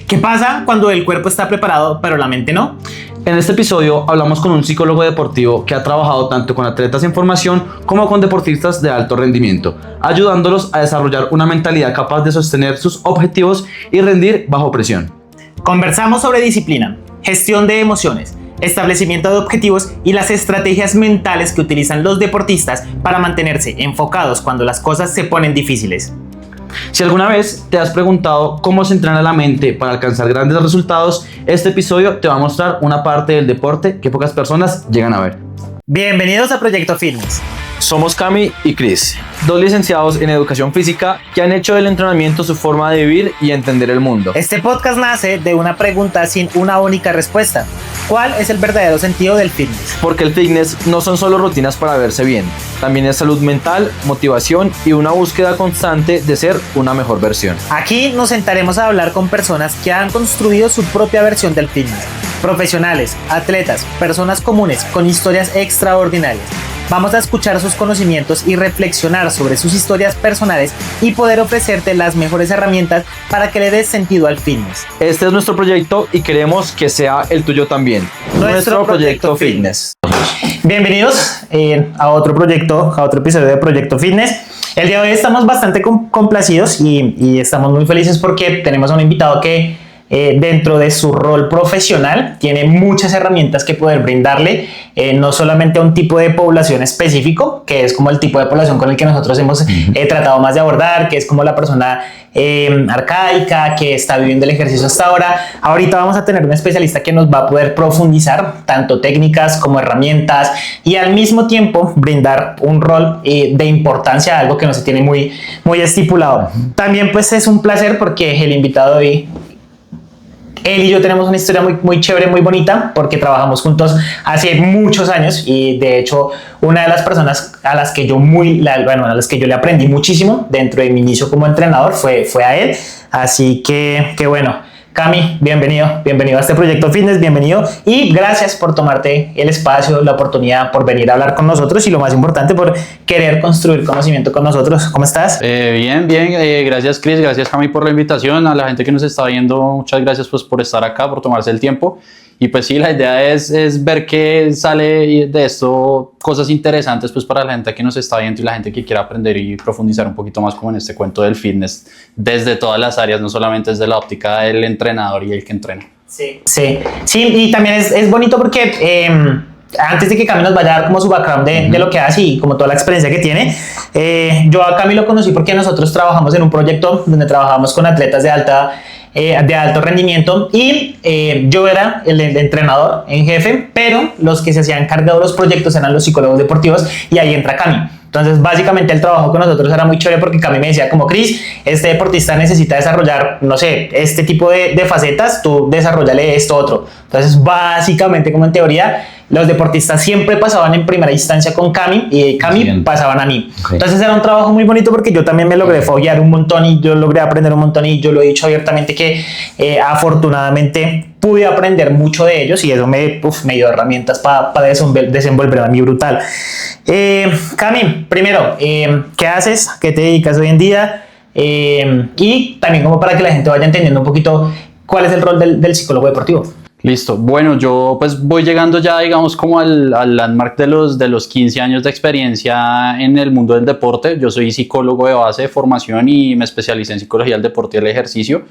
¿Qué pasa cuando el cuerpo está preparado pero la mente no? En este episodio hablamos con un psicólogo deportivo que ha trabajado tanto con atletas en formación como con deportistas de alto rendimiento, ayudándolos a desarrollar una mentalidad capaz de sostener sus objetivos y rendir bajo presión. Conversamos sobre disciplina, gestión de emociones, establecimiento de objetivos y las estrategias mentales que utilizan los deportistas para mantenerse enfocados cuando las cosas se ponen difíciles. Si alguna vez te has preguntado cómo se entrena la mente para alcanzar grandes resultados, este episodio te va a mostrar una parte del deporte que pocas personas llegan a ver. Bienvenidos a Proyecto Fitness. Somos Cami y Chris, dos licenciados en educación física que han hecho del entrenamiento su forma de vivir y entender el mundo. Este podcast nace de una pregunta sin una única respuesta. ¿Cuál es el verdadero sentido del fitness? Porque el fitness no son solo rutinas para verse bien, también es salud mental, motivación y una búsqueda constante de ser una mejor versión. Aquí nos sentaremos a hablar con personas que han construido su propia versión del fitness. Profesionales, atletas, personas comunes con historias extraordinarias. Vamos a escuchar sus conocimientos y reflexionar sobre sus historias personales y poder ofrecerte las mejores herramientas para que le des sentido al fitness. Este es nuestro proyecto y queremos que sea el tuyo también. Nuestro proyecto Fitness. Bienvenidos a otro proyecto, a otro episodio de Proyecto Fitness. El día de hoy estamos bastante complacidos y estamos muy felices porque tenemos a un invitado que dentro de su rol profesional tiene muchas herramientas que poder brindarle, no solamente a un tipo de población específico, que es como el tipo de población con el que nosotros hemos tratado más de abordar, que es como la persona arcaica, que está viviendo el ejercicio hasta ahora. Ahorita vamos a tener un especialista que nos va a poder profundizar tanto técnicas como herramientas y al mismo tiempo brindar un rol de importancia, algo que no se tiene muy estipulado. También pues es un placer porque el invitado de hoy, él y yo tenemos una historia muy chévere, muy bonita, porque trabajamos juntos hace muchos años y de hecho una de las personas a las que yo le aprendí muchísimo dentro de mi inicio como entrenador fue a él. Así que bueno, Cami, bienvenido a este Proyecto Fitness, bienvenido y gracias por tomarte el espacio, la oportunidad, por venir a hablar con nosotros y lo más importante, por querer construir conocimiento con nosotros. ¿Cómo estás? Bien, gracias Chris, gracias Cami por la invitación, a la gente que nos está viendo, muchas gracias pues por estar acá, por tomarse el tiempo. Y pues sí, la idea es ver qué sale de esto, cosas interesantes pues para la gente que nos está viendo y la gente que quiera aprender y profundizar un poquito más como en este cuento del fitness desde todas las áreas, no solamente desde la óptica del entrenador y el que entrena. Sí, y también es bonito porque antes de que Cami nos vaya a dar como su background de lo que hace y como toda la experiencia que tiene, yo a Cami lo conocí porque nosotros trabajamos en un proyecto donde trabajamos con atletas de alto rendimiento y yo era el entrenador en jefe, pero los que se hacían cargo de los proyectos eran los psicólogos deportivos y ahí entra Cami. Entonces básicamente el trabajo con nosotros era muy chévere porque Cami me decía como Chris, este deportista necesita desarrollar, no sé, este tipo de facetas, tú desarrollale esto otro. Entonces básicamente como en teoría los deportistas siempre pasaban en primera instancia con Cami y Cami pasaban a mí. Okay. Entonces era un trabajo muy bonito porque yo también me logré foguear un montón y yo logré aprender un montón y yo lo he dicho abiertamente que afortunadamente pude aprender mucho de ellos y eso me dio herramientas para desenvolverme a mí brutal. Cami, primero, ¿qué haces? ¿Qué te dedicas hoy en día? Y también como para que la gente vaya entendiendo un poquito cuál es el rol del psicólogo deportivo. Listo, bueno, yo pues voy llegando ya digamos como al landmark de los 15 años de experiencia en el mundo del deporte. Yo soy psicólogo de base de formación y me especialicé en psicología del deporte y del ejercicio.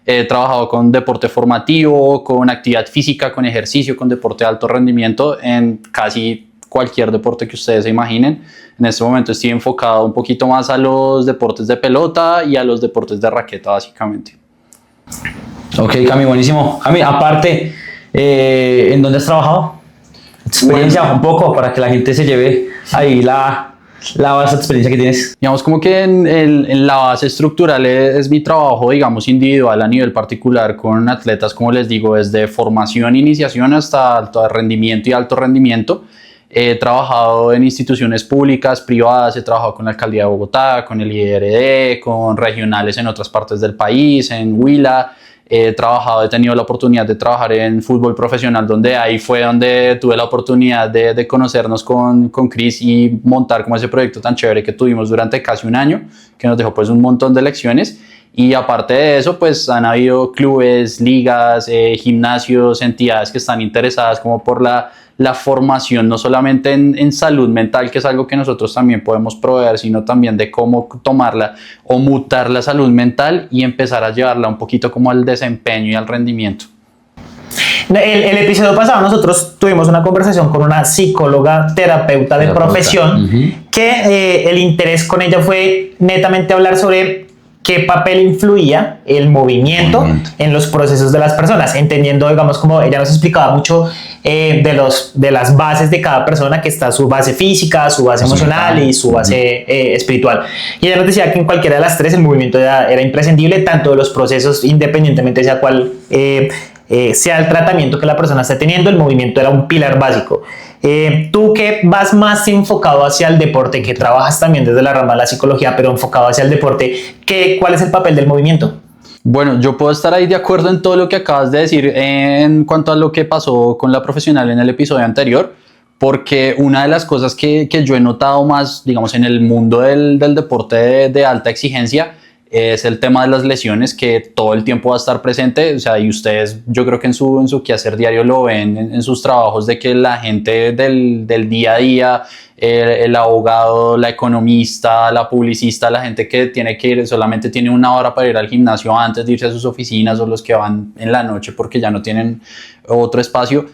He trabajado con deporte formativo, con actividad física, con ejercicio, con deporte de alto rendimiento en casi cualquier deporte que ustedes se imaginen. En este momento estoy enfocado un poquito más a los deportes de pelota y a los deportes de raqueta básicamente. Ok, Cami, buenísimo. Cami, aparte, ¿en dónde has trabajado? Experiencia un poco para que la gente se lleve ahí la base de experiencia que tienes. Digamos como que en la base estructural es mi trabajo, digamos, individual a nivel particular con atletas, como les digo, desde formación, iniciación hasta alto rendimiento y alto rendimiento. He trabajado en instituciones públicas, privadas, he trabajado con la Alcaldía de Bogotá, con el IRD, con regionales en otras partes del país, en Huila. He tenido la oportunidad de trabajar en fútbol profesional, donde ahí fue donde tuve la oportunidad de conocernos con Chris y montar como ese proyecto tan chévere que tuvimos durante casi un año, que nos dejó pues un montón de lecciones. Y aparte de eso, pues han habido clubes, ligas, gimnasios, entidades que están interesadas como por la formación, no solamente en salud mental, que es algo que nosotros también podemos proveer, sino también de cómo tomarla o mutar la salud mental y empezar a llevarla un poquito como al desempeño y al rendimiento. El episodio pasado nosotros tuvimos una conversación con una psicóloga, terapeuta de profesión, que el interés con ella fue netamente hablar sobre qué papel influía el movimiento en los procesos de las personas, entendiendo, digamos, como ella nos explicaba mucho de las bases de cada persona, que está su base física, su base emocional y su base espiritual. Y ella nos decía que en cualquiera de las tres el movimiento era imprescindible, tanto de los procesos, independientemente sea cuál sea el tratamiento que la persona esté teniendo, el movimiento era un pilar básico. Tú que vas más enfocado hacia el deporte, que trabajas también desde la rama de la psicología, pero enfocado hacia el deporte, ¿cuál es el papel del movimiento? Bueno, yo puedo estar ahí de acuerdo en todo lo que acabas de decir en cuanto a lo que pasó con la profesional en el episodio anterior, porque una de las cosas que yo he notado más, digamos, en el mundo del deporte de alta exigencia es el tema de las lesiones, que todo el tiempo va a estar presente. O sea, y ustedes, yo creo que en su quehacer diario lo ven en sus trabajos, de que la gente del día a día, el abogado, la economista, la publicista, la gente que tiene que ir, solamente tiene una hora para ir al gimnasio antes de irse a sus oficinas, o los que van en la noche porque ya no tienen otro espacio,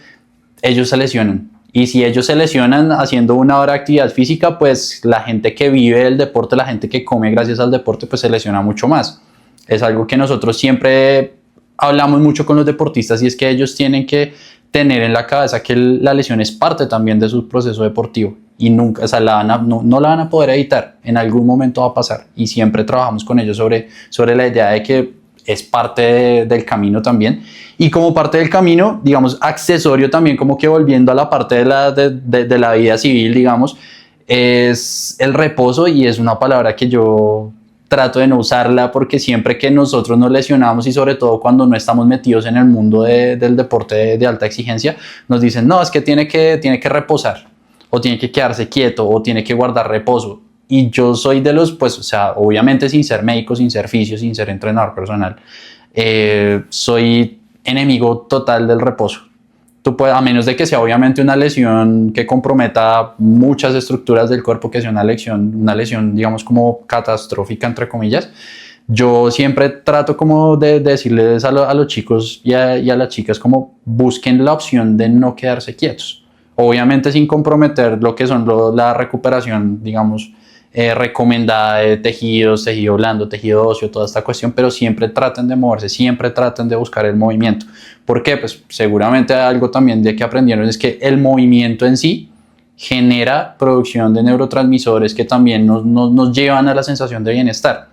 ellos se lesionan. Y si ellos se lesionan haciendo una hora de actividad física, pues la gente que vive el deporte, la gente que come gracias al deporte, pues se lesiona mucho más. Es algo que nosotros siempre hablamos mucho con los deportistas, y es que ellos tienen que tener en la cabeza que la lesión es parte también de su proceso deportivo, y nunca, o sea, no la van a poder evitar, en algún momento va a pasar, y siempre trabajamos con ellos sobre la idea de que es parte del camino también. Y como parte del camino, digamos, accesorio también, como que volviendo a la parte de la vida civil, digamos, es el reposo, y es una palabra que yo trato de no usarla, porque siempre que nosotros nos lesionamos, y sobre todo cuando no estamos metidos en el mundo del deporte de alta exigencia, nos dicen, no, es que tiene que reposar, o tiene que quedarse quieto, o tiene que guardar reposo. Y yo soy de los, pues, o sea, obviamente sin ser médico, sin ser fisio, sin ser entrenador personal, soy enemigo total del reposo. Tú puedes, a menos de que sea obviamente una lesión que comprometa muchas estructuras del cuerpo, que sea una lesión, digamos, como catastrófica, entre comillas. Yo siempre trato como de decirles a los chicos y a las chicas, como busquen la opción de no quedarse quietos. Obviamente sin comprometer lo que son la recuperación, digamos, recomendada de tejidos, tejido blando, tejido óseo, toda esta cuestión, pero siempre traten de moverse, siempre traten de buscar el movimiento. ¿Por qué? Pues seguramente algo también de que aprendieron es que el movimiento en sí genera producción de neurotransmisores que también nos llevan a la sensación de bienestar.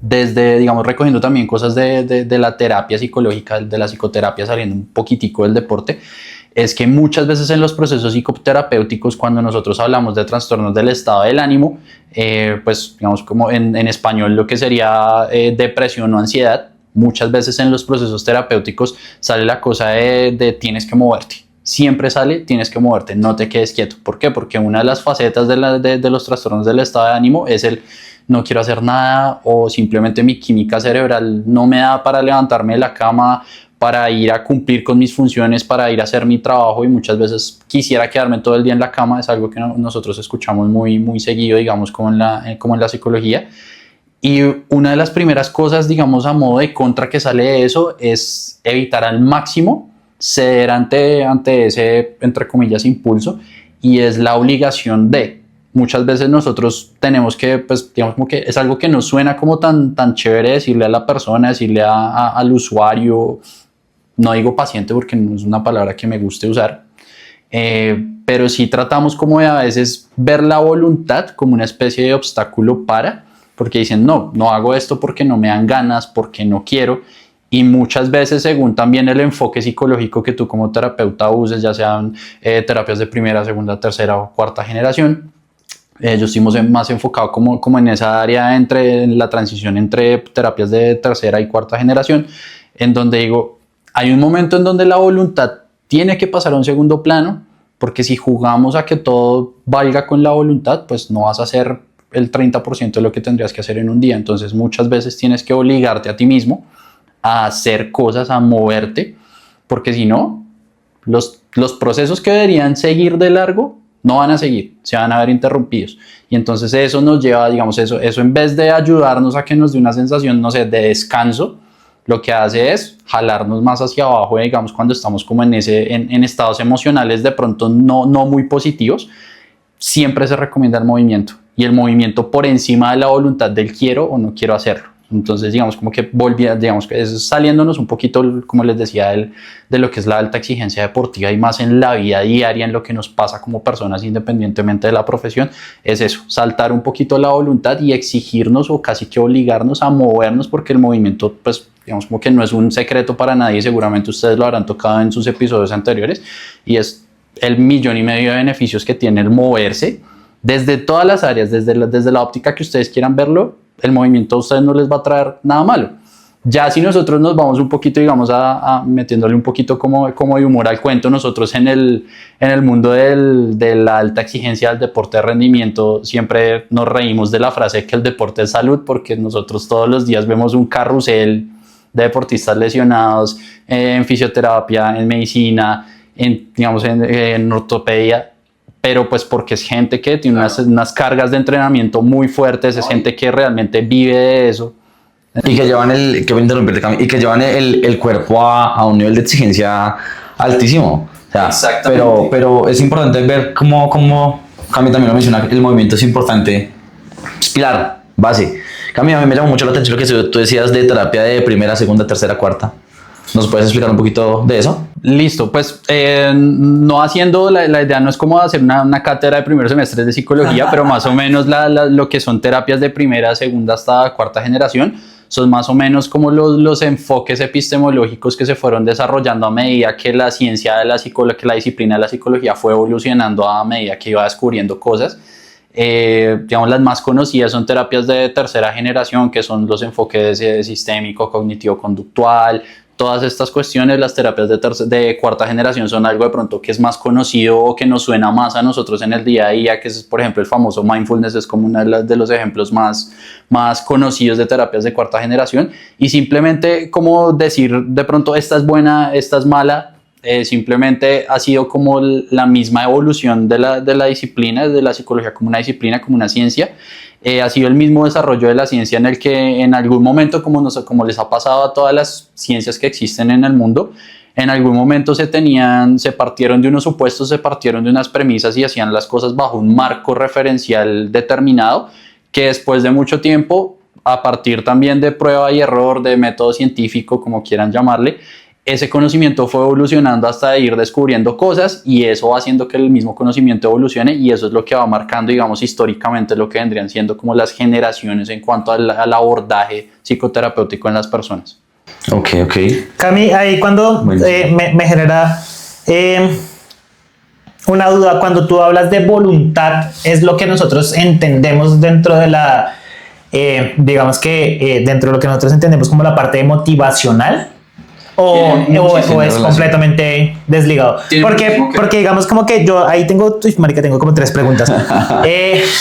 Desde, digamos, recogiendo también cosas de la terapia psicológica, de la psicoterapia, saliendo un poquitico del deporte, es que muchas veces en los procesos psicoterapéuticos, cuando nosotros hablamos de trastornos del estado del ánimo, pues digamos como en español lo que sería depresión o ansiedad, muchas veces en los procesos terapéuticos sale la cosa de tienes que moverte. Siempre sale, tienes que moverte, no te quedes quieto. ¿Por qué? Porque una de las facetas de los trastornos del estado de ánimo es el no quiero hacer nada, o simplemente mi química cerebral no me da para levantarme de la cama, para ir a cumplir con mis funciones, para ir a hacer mi trabajo, y muchas veces quisiera quedarme todo el día en la cama. Es algo que nosotros escuchamos muy, muy seguido, digamos, como en la psicología. Y una de las primeras cosas, digamos, a modo de contra que sale de eso, es evitar al máximo ceder ante ese, entre comillas, impulso, y es la obligación de. Muchas veces nosotros tenemos que, pues, digamos, como que es algo que nos suena como tan chévere decirle a la persona, decirle al usuario. No digo paciente porque no es una palabra que me guste usar, pero sí tratamos como de a veces ver la voluntad como una especie de obstáculo porque dicen, no hago esto porque no me dan ganas, porque no quiero. Y muchas veces, según también el enfoque psicológico que tú como terapeuta uses, ya sean terapias de primera, segunda, tercera o cuarta generación, yo estoy más enfocado como en esa área en la transición entre terapias de tercera y cuarta generación, en donde digo, hay un momento en donde la voluntad tiene que pasar a un segundo plano, porque si jugamos a que todo valga con la voluntad, pues no vas a hacer el 30% de lo que tendrías que hacer en un día. Entonces muchas veces tienes que obligarte a ti mismo a hacer cosas, a moverte, porque si no, los procesos que deberían seguir de largo no van a seguir, se van a ver interrumpidos. Y entonces eso nos lleva, digamos, eso en vez de ayudarnos a que nos dé una sensación, no sé, de descanso, lo que hace es jalarnos más hacia abajo, digamos, cuando estamos como en estados emocionales de pronto no muy positivos. Siempre se recomienda el movimiento, y el movimiento por encima de la voluntad del quiero o no quiero hacerlo. Entonces, digamos, como que digamos, que es saliéndonos un poquito, como les decía, de lo que es la alta exigencia deportiva y más en la vida diaria, en lo que nos pasa como personas independientemente de la profesión, es eso, saltar un poquito la voluntad y exigirnos o casi que obligarnos a movernos, porque el movimiento, pues, digamos, como que no es un secreto para nadie, seguramente ustedes lo habrán tocado en sus episodios anteriores, y es el 1,5 millones de beneficios que tiene el moverse desde todas las áreas, desde la óptica que ustedes quieran verlo. El movimiento a ustedes no les va a traer nada malo. Ya si nosotros nos vamos un poquito, digamos, a metiéndole un poquito como de humor al cuento, nosotros en el mundo de la alta exigencia del deporte de rendimiento siempre nos reímos de la frase de que el deporte es salud, porque nosotros todos los días vemos un carrusel de deportistas lesionados en fisioterapia, en medicina, en ortopedia, pero pues porque es gente que tiene unas cargas de entrenamiento muy fuertes, es gente que realmente vive de eso. Y que llevan el cuerpo a un nivel de exigencia altísimo. O sea, exactamente. Pero es importante ver cómo Cami también lo menciona, el movimiento es importante, es pilar, base. Cami, a mí me llamó mucho la atención lo que tú decías de terapia de primera, segunda, tercera, cuarta. ¿Nos puedes explicar un poquito de eso? Listo, pues no haciendo, la idea no es como hacer una cátedra de primeros semestres de psicología, pero más o menos lo que son terapias de primera, segunda hasta cuarta generación son más o menos como los enfoques epistemológicos que se fueron desarrollando a medida que la ciencia de que la disciplina de la psicología fue evolucionando a medida que iba descubriendo cosas. Digamos, las más conocidas son terapias de tercera generación, que son los enfoques sistémico, cognitivo-conductual. Todas estas cuestiones, las terapias de cuarta generación son algo de pronto que es más conocido o que nos suena más a nosotros en el día a día, que es, por ejemplo, el famoso mindfulness, es como uno de los ejemplos más conocidos de terapias de cuarta generación. Y simplemente como decir de pronto esta es buena, esta es mala, simplemente ha sido como la misma evolución de la disciplina, de la psicología como una disciplina, como una ciencia. Ha sido el mismo desarrollo de la ciencia en el que en algún momento, como les ha pasado a todas las ciencias que existen en el mundo, en algún momento se partieron de unos supuestos, se partieron de unas premisas y hacían las cosas bajo un marco referencial determinado, que después de mucho tiempo, a partir también de prueba y error, de método científico, como quieran llamarle, ese conocimiento fue evolucionando hasta ir descubriendo cosas, y eso va haciendo que el mismo conocimiento evolucione, y eso es lo que va marcando, digamos, históricamente lo que vendrían siendo como las generaciones en cuanto al abordaje psicoterapéutico en las personas. Ok. Cami, ahí cuando me genera una duda, cuando tú hablas de voluntad, ¿es lo que nosotros entendemos dentro de la, digamos que dentro de lo que nosotros entendemos como la parte motivacional? ¿O es completamente desligado? Porque digamos como que yo ahí tengo como 3 preguntas.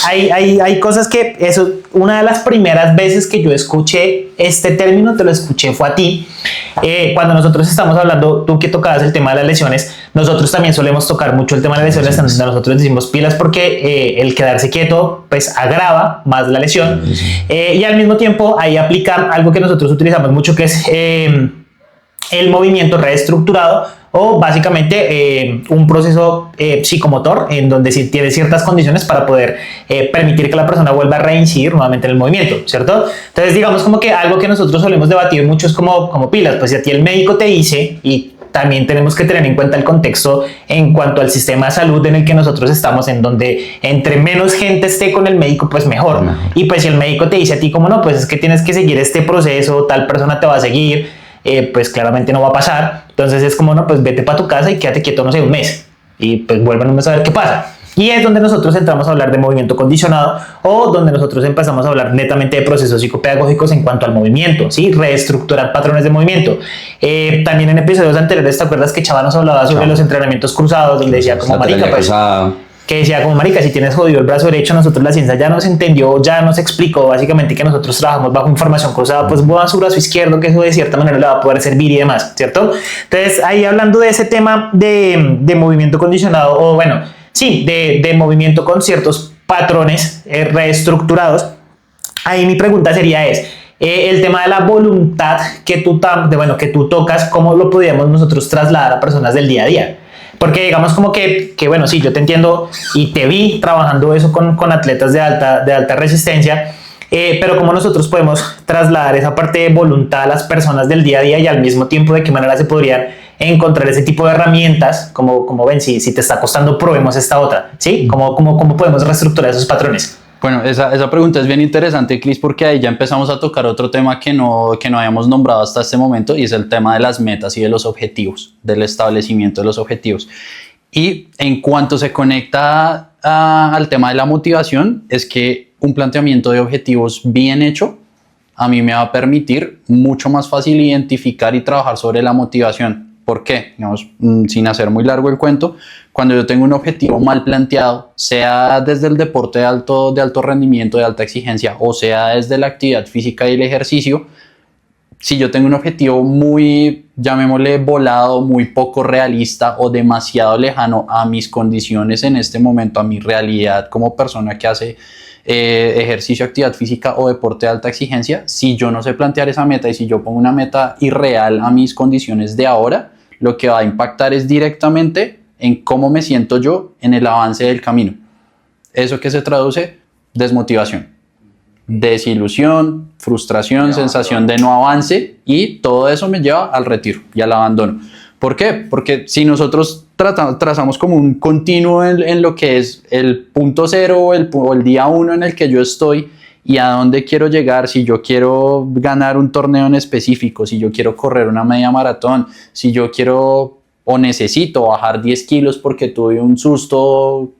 Hay cosas que eso, una de las primeras veces que yo escuché este término, te lo escuché fue a ti. Cuando nosotros estamos hablando, tú que tocabas el tema de las lesiones, nosotros también solemos tocar mucho el tema de las lesiones, donde nosotros decimos pilas porque el quedarse quieto pues agrava más la lesión. Y al mismo tiempo ahí aplica algo que nosotros utilizamos mucho, que es el movimiento reestructurado, o básicamente un proceso psicomotor en donde sí tiene ciertas condiciones para poder permitir que la persona vuelva a reincidir nuevamente en el movimiento, ¿cierto? Entonces digamos como que algo que nosotros solemos debatir mucho es como pilas, pues si a ti el médico te dice, y también tenemos que tener en cuenta el contexto en cuanto al sistema de salud en el que nosotros estamos, en donde entre menos gente esté con el médico, pues mejor. Y pues si el médico te dice a ti como no, pues es que tienes que seguir este proceso, tal persona te va a seguir, pues claramente no va a pasar. Entonces es como, no, pues vete para tu casa y quédate quieto, no sé, un mes, y pues vuelvan un mes a ver qué pasa. Y es donde nosotros entramos a hablar de movimiento condicionado, o donde nosotros empezamos a hablar netamente de procesos psicopedagógicos en cuanto al movimiento, ¿sí? Reestructurar patrones de movimiento. También en episodios anteriores, ¿te acuerdas que Chava nos hablaba sobre los entrenamientos cruzados, donde decía como marica, pues que decía como marica, si tienes jodido el brazo derecho, nosotros la ciencia ya nos entendió, ya nos explicó básicamente que nosotros trabajamos bajo información cruzada, pues mueva su brazo izquierdo, que eso de cierta manera le va a poder servir y demás, ¿cierto? Entonces ahí hablando de ese tema de movimiento condicionado, o bueno, sí, de movimiento con ciertos patrones reestructurados, ahí mi pregunta sería el tema de la voluntad que tú tocas, ¿cómo lo podríamos nosotros trasladar a personas del día a día? Porque digamos como que bueno, sí, yo te entiendo y te vi trabajando eso con atletas de alta resistencia, pero cómo nosotros podemos trasladar esa parte de voluntad a las personas del día a día y al mismo tiempo de qué manera se podrían encontrar ese tipo de herramientas, como ven, si te está costando, probemos esta otra, ¿sí? ¿Cómo podemos reestructurar esos patrones? Bueno, esa pregunta es bien interesante, Cris, porque ahí ya empezamos a tocar otro tema que no habíamos nombrado hasta este momento, y es el tema de las metas y de los objetivos, del establecimiento de los objetivos. Y en cuanto se conecta al tema de la motivación, es que un planteamiento de objetivos bien hecho a mí me va a permitir mucho más fácil identificar y trabajar sobre la motivación. ¿Por qué? Digamos, sin hacer muy largo el cuento, cuando yo tengo un objetivo mal planteado, sea desde el deporte de alto rendimiento, de alta exigencia, o sea desde la actividad física y el ejercicio, si yo tengo un objetivo muy, llamémosle volado, muy poco realista o demasiado lejano a mis condiciones en este momento, a mi realidad como persona que hace ejercicio, actividad física o deporte de alta exigencia, si yo no sé plantear esa meta y si yo pongo una meta irreal a mis condiciones de ahora, lo que va a impactar es directamente en cómo me siento yo en el avance del camino. ¿Eso qué se traduce? Desmotivación, desilusión, frustración, sensación de no avance, y todo eso me lleva al retiro y al abandono. ¿Por qué? Porque si nosotros trazamos como un continuo en lo que es el punto cero o el día uno en el que yo estoy y a dónde quiero llegar, si yo quiero ganar un torneo en específico, si yo quiero correr una media maratón, si yo quiero o necesito bajar 10 kilos porque tuve un susto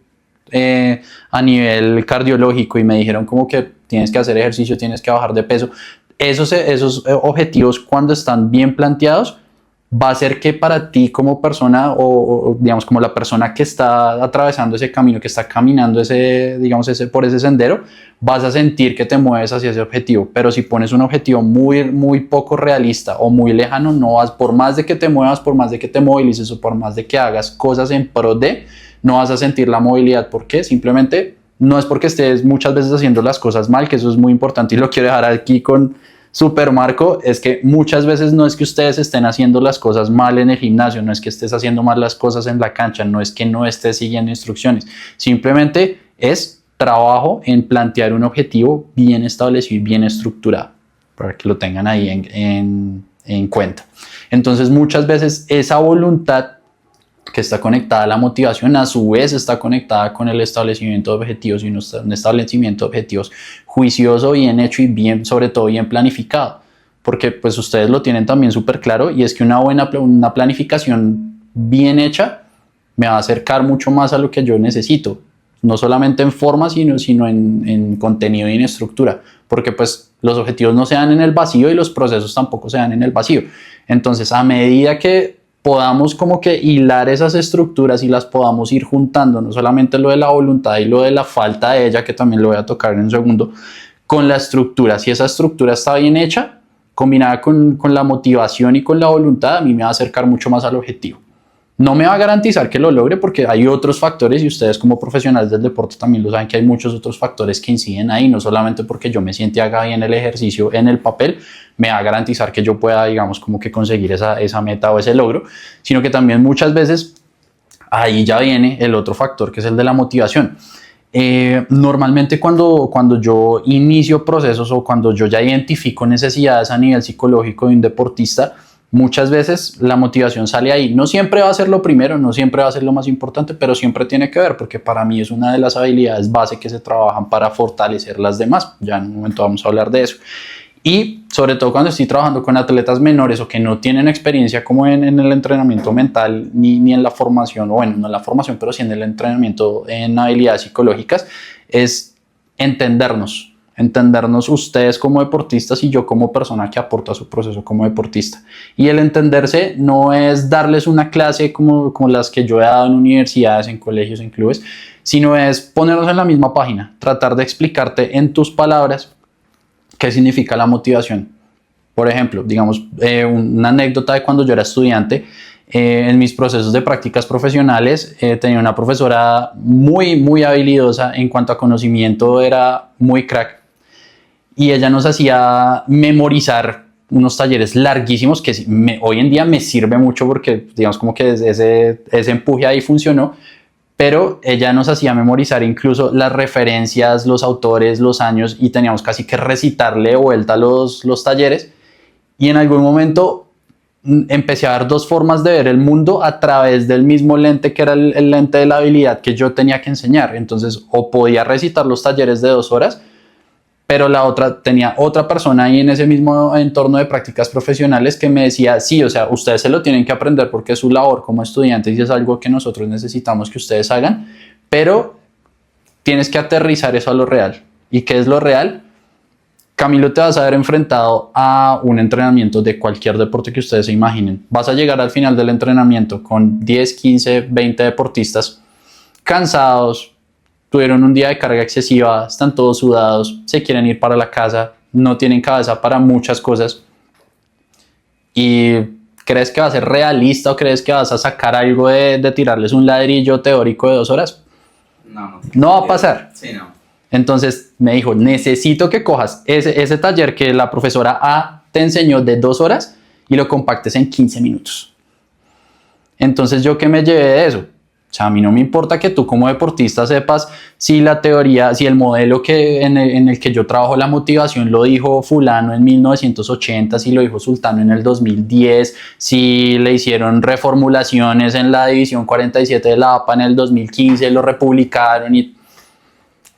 a nivel cardiológico y me dijeron como que tienes que hacer ejercicio, tienes que bajar de peso. Esos objetivos, cuando están bien planteados, va a hacer que para ti como persona o digamos como la persona que está atravesando ese camino, que está caminando por ese sendero, vas a sentir que te mueves hacia ese objetivo. Pero si pones un objetivo muy, muy poco realista o muy lejano, no vas, por más de que te muevas, por más de que te movilices o por más de que hagas cosas en pro de, no vas a sentir la movilidad. ¿Por qué? Simplemente no es porque estés muchas veces haciendo las cosas mal, que eso es muy importante y lo quiero dejar aquí con super marco, es que muchas veces no es que ustedes estén haciendo las cosas mal en el gimnasio, no es que estés haciendo mal las cosas en la cancha, no es que no estés siguiendo instrucciones, simplemente es trabajo en plantear un objetivo bien establecido y bien estructurado, para que lo tengan ahí en cuenta. Entonces muchas veces esa voluntad que está conectada a la motivación, a su vez está conectada con el establecimiento de objetivos, y un establecimiento de objetivos juicioso, bien hecho y bien, sobre todo bien planificado, porque pues ustedes lo tienen también súper claro, y es que una planificación bien hecha me va a acercar mucho más a lo que yo necesito, no solamente en forma, sino en contenido y en estructura, porque pues los objetivos no se dan en el vacío y los procesos tampoco se dan en el vacío. Entonces, a medida que podamos como que hilar esas estructuras y las podamos ir juntando, no solamente lo de la voluntad y lo de la falta de ella, que también lo voy a tocar en un segundo, con la estructura. Si esa estructura está bien hecha, combinada con la motivación y con la voluntad, a mí me va a acercar mucho más al objetivo. No me va a garantizar que lo logre, porque hay otros factores, y ustedes como profesionales del deporte también lo saben, que hay muchos otros factores que inciden ahí, no solamente porque yo me siente haga bien el ejercicio en el papel, me va a garantizar que yo pueda, digamos, como que conseguir esa meta o ese logro, sino que también muchas veces ahí ya viene el otro factor, que es el de la motivación. Normalmente cuando yo inicio procesos o cuando yo ya identifico necesidades a nivel psicológico de un deportista, muchas veces la motivación sale ahí. No siempre va a ser lo primero, no siempre va a ser lo más importante, pero siempre tiene que ver, porque para mí es una de las habilidades base que se trabajan para fortalecer las demás. Ya en un momento vamos a hablar de eso. Y sobre todo cuando estoy trabajando con atletas menores o que no tienen experiencia como en el entrenamiento mental ni en la formación, o bueno, no en la formación, pero sí en el entrenamiento en habilidades psicológicas, es entendernos. entendernos ustedes como deportistas y yo como persona que aporta a su proceso como deportista. Y el entenderse no es darles una clase como las que yo he dado en universidades, en colegios, en clubes, sino es ponernos en la misma página, tratar de explicarte en tus palabras qué significa la motivación. Por ejemplo, digamos, una anécdota de cuando yo era estudiante, en mis procesos de prácticas profesionales tenía una profesora muy habilidosa en cuanto a conocimiento, era muy crack. Y ella nos hacía memorizar unos talleres larguísimos que hoy en día me sirve mucho porque digamos como que ese empuje ahí funcionó, pero ella nos hacía memorizar incluso las referencias, los autores, los años y teníamos casi que recitarle de vuelta los talleres y en algún momento empecé a ver dos formas de ver el mundo a través del mismo lente que era el lente de la habilidad que yo tenía que enseñar. Entonces o podía recitar los talleres de 2 horas, pero la otra tenía otra persona ahí en ese mismo entorno de prácticas profesionales que me decía, sí, o sea, ustedes se lo tienen que aprender porque es su labor como estudiantes y es algo que nosotros necesitamos que ustedes hagan, pero tienes que aterrizar eso a lo real. ¿Y qué es lo real? Camilo, te vas a ver enfrentado a un entrenamiento de cualquier deporte que ustedes se imaginen. Vas a llegar al final del entrenamiento con 10, 15, 20 deportistas cansados, tuvieron un día de carga excesiva, están todos sudados, se quieren ir para la casa, no tienen cabeza para muchas cosas. ¿Y crees que va a ser realista o crees que vas a sacar algo de tirarles un ladrillo teórico de 2 horas? No va a pasar. Sí, no. Entonces me dijo, necesito que cojas ese taller que la profesora A te enseñó de 2 horas y lo compactes en 15 minutos. Entonces, ¿yo qué me llevé de eso? O sea, a mí no me importa que tú como deportista sepas si la teoría, si el modelo en el que yo trabajo la motivación lo dijo fulano en 1980, si lo dijo sultano en el 2010, si le hicieron reformulaciones en la división 47 de la APA en el 2015, lo republicaron y...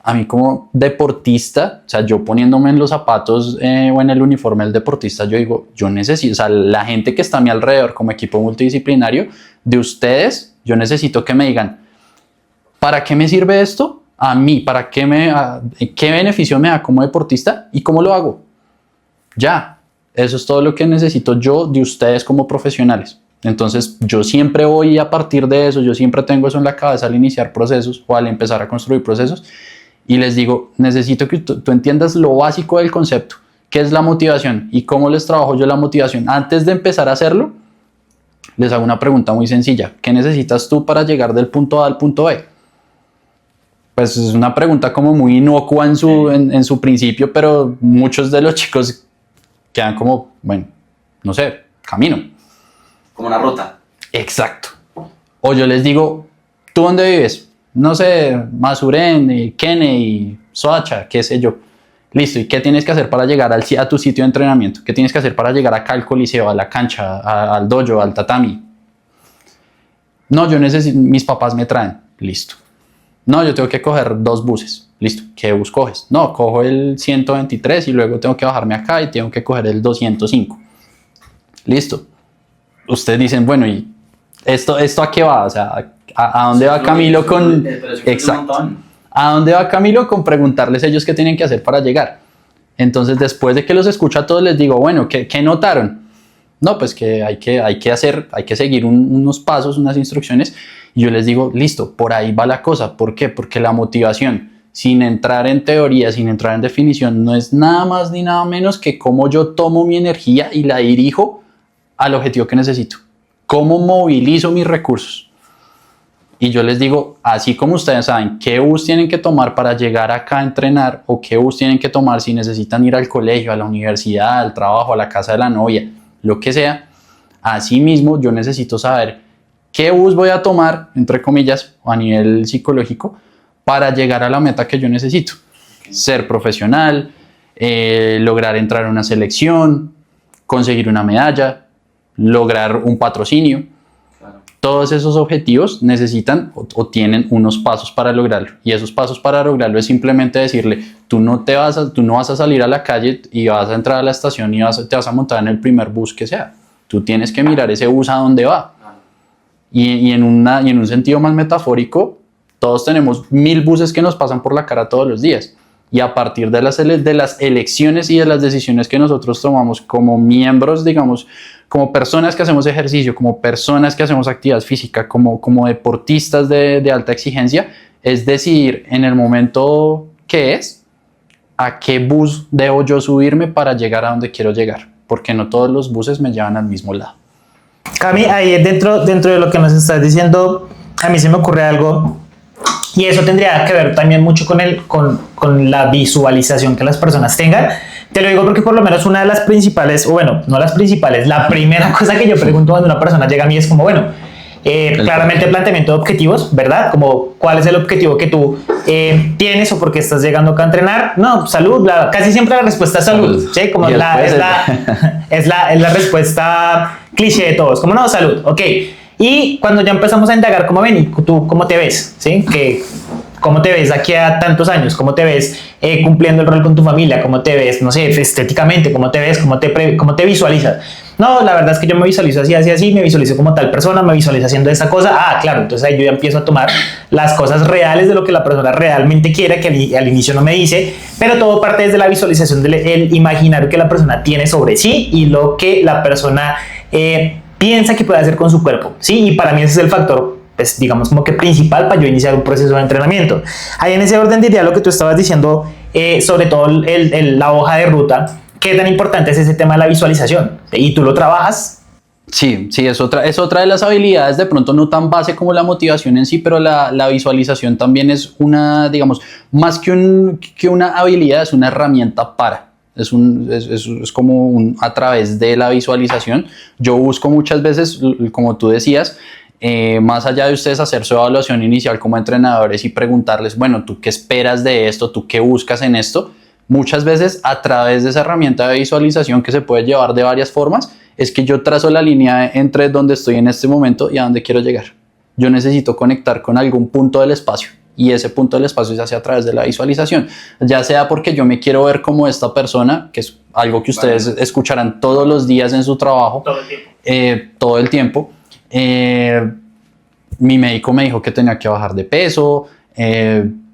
A mí como deportista, o sea, yo poniéndome en los zapatos o en el uniforme del deportista, yo digo, yo necesito, o sea, la gente que está a mi alrededor como equipo multidisciplinario, de ustedes, yo necesito que me digan, ¿para qué me sirve esto? A mí, ¿qué beneficio me da como deportista y cómo lo hago? Ya, eso es todo lo que necesito yo de ustedes como profesionales. Entonces, yo siempre voy a partir de eso, yo siempre tengo eso en la cabeza al iniciar procesos o al empezar a construir procesos. Y les digo, necesito que tú entiendas lo básico del concepto, qué es la motivación y cómo les trabajo yo la motivación. Antes de empezar a hacerlo, les hago una pregunta muy sencilla. ¿Qué necesitas tú para llegar del punto A al punto B? Pues es una pregunta como muy inocua en su principio, pero muchos de los chicos quedan como, bueno, no sé, camino. Como una ruta. Exacto. O yo les digo, ¿tú dónde vives? No sé, Masuren, Kennedy, Soacha, qué sé yo. Listo, ¿y qué tienes que hacer para llegar a tu sitio de entrenamiento? ¿Qué tienes que hacer para llegar acá al coliseo, a la cancha, al dojo, al tatami? No, yo necesito, mis papás me traen. Listo. No, yo tengo que coger 2 buses. Listo. ¿Qué bus coges? No, cojo el 123 y luego tengo que bajarme acá y tengo que coger el 205. Listo. Ustedes dicen, bueno, ¿y esto a qué va? O sea, ¿a dónde va Camilo con...? Exacto. ¿A dónde va Camilo con preguntarles ellos qué tienen que hacer para llegar? Entonces, después de que los escucho a todos, les digo, bueno, ¿qué notaron? No, pues que hay que seguir unos pasos, unas instrucciones. Y yo les digo, listo, por ahí va la cosa. ¿Por qué? Porque la motivación, sin entrar en teoría, sin entrar en definición, no es nada más ni nada menos que cómo yo tomo mi energía y la dirijo al objetivo que necesito. Cómo movilizo mis recursos. Y yo les digo, así como ustedes saben qué bus tienen que tomar para llegar acá a entrenar o qué bus tienen que tomar si necesitan ir al colegio, a la universidad, al trabajo, a la casa de la novia, lo que sea, así mismo yo necesito saber qué bus voy a tomar, entre comillas, o a nivel psicológico, para llegar a la meta que yo necesito. Ser profesional, lograr entrar a una selección, conseguir una medalla, lograr un patrocinio. Todos esos objetivos necesitan o tienen unos pasos para lograrlo. Y esos pasos para lograrlo es simplemente decirle, tú no vas a salir a la calle y vas a entrar a la estación y te vas a montar en el primer bus que sea. Tú tienes que mirar ese bus a dónde va. Y en un sentido más metafórico, todos tenemos 1000 buses que nos pasan por la cara todos los días. Y a partir de de las elecciones y de las decisiones que nosotros tomamos como miembros, digamos, como personas que hacemos ejercicio, como personas que hacemos actividad física, como deportistas de alta exigencia, es decidir en el momento que es, a qué bus debo yo subirme para llegar a donde quiero llegar, porque no todos los buses me llevan al mismo lado. Cami, ahí dentro de lo que nos estás diciendo, a mí se me ocurre algo, y eso tendría que ver también mucho con la visualización que las personas tengan. Te lo digo porque por lo menos una de las principales, o bueno, no las principales, la primera cosa que yo pregunto cuando una persona llega a mí es como, bueno, claramente el planteamiento de objetivos, ¿verdad? Como cuál es el objetivo que tú tienes o por qué estás llegando acá a entrenar. No, salud, casi siempre la respuesta es salud, ¿sí? Como es la respuesta cliché de todos, como no, salud, ok. Y cuando ya empezamos a indagar, como ven, ¿y tú cómo te ves? ¿Sí? ¿Cómo te ves aquí a tantos años? ¿Cómo te ves cumpliendo el rol con tu familia? ¿Cómo te ves, no sé, estéticamente? ¿Cómo te ves? ¿Cómo te visualizas? No, la verdad es que yo me visualizo así, me visualizo como tal persona, me visualizo haciendo esta cosa. Ah, claro, entonces ahí yo ya empiezo a tomar las cosas reales de lo que la persona realmente quiere, que al inicio no me dice, pero todo parte desde la visualización del imaginario que la persona tiene sobre sí y lo que la persona piensa que puede hacer con su cuerpo, ¿sí? Y para mí ese es el factor, pues, digamos, como que principal para yo iniciar un proceso de entrenamiento. Ahí en ese orden diría lo que tú estabas diciendo, sobre todo la hoja de ruta. ¿Qué tan importante es ese tema de la visualización? ¿Y tú lo trabajas? Sí, es otra de las habilidades, de pronto no tan base como la motivación en sí, pero la visualización también es una, digamos, más que una habilidad, es una herramienta para. Es como a través de la visualización. Yo busco muchas veces, como tú decías, más allá de ustedes hacer su evaluación inicial como entrenadores y preguntarles, bueno, ¿tú qué esperas de esto? ¿Tú qué buscas en esto? Muchas veces a través de esa herramienta de visualización que se puede llevar de varias formas, es que yo trazo la línea entre donde estoy en este momento y a donde quiero llegar. Yo necesito conectar con algún punto del espacio y ese punto del espacio se hace a través de la visualización, ya sea porque yo me quiero ver como esta persona, que es algo que ustedes escucharán todos los días en su trabajo, todo el tiempo. Mi médico me dijo que tenía que bajar de peso,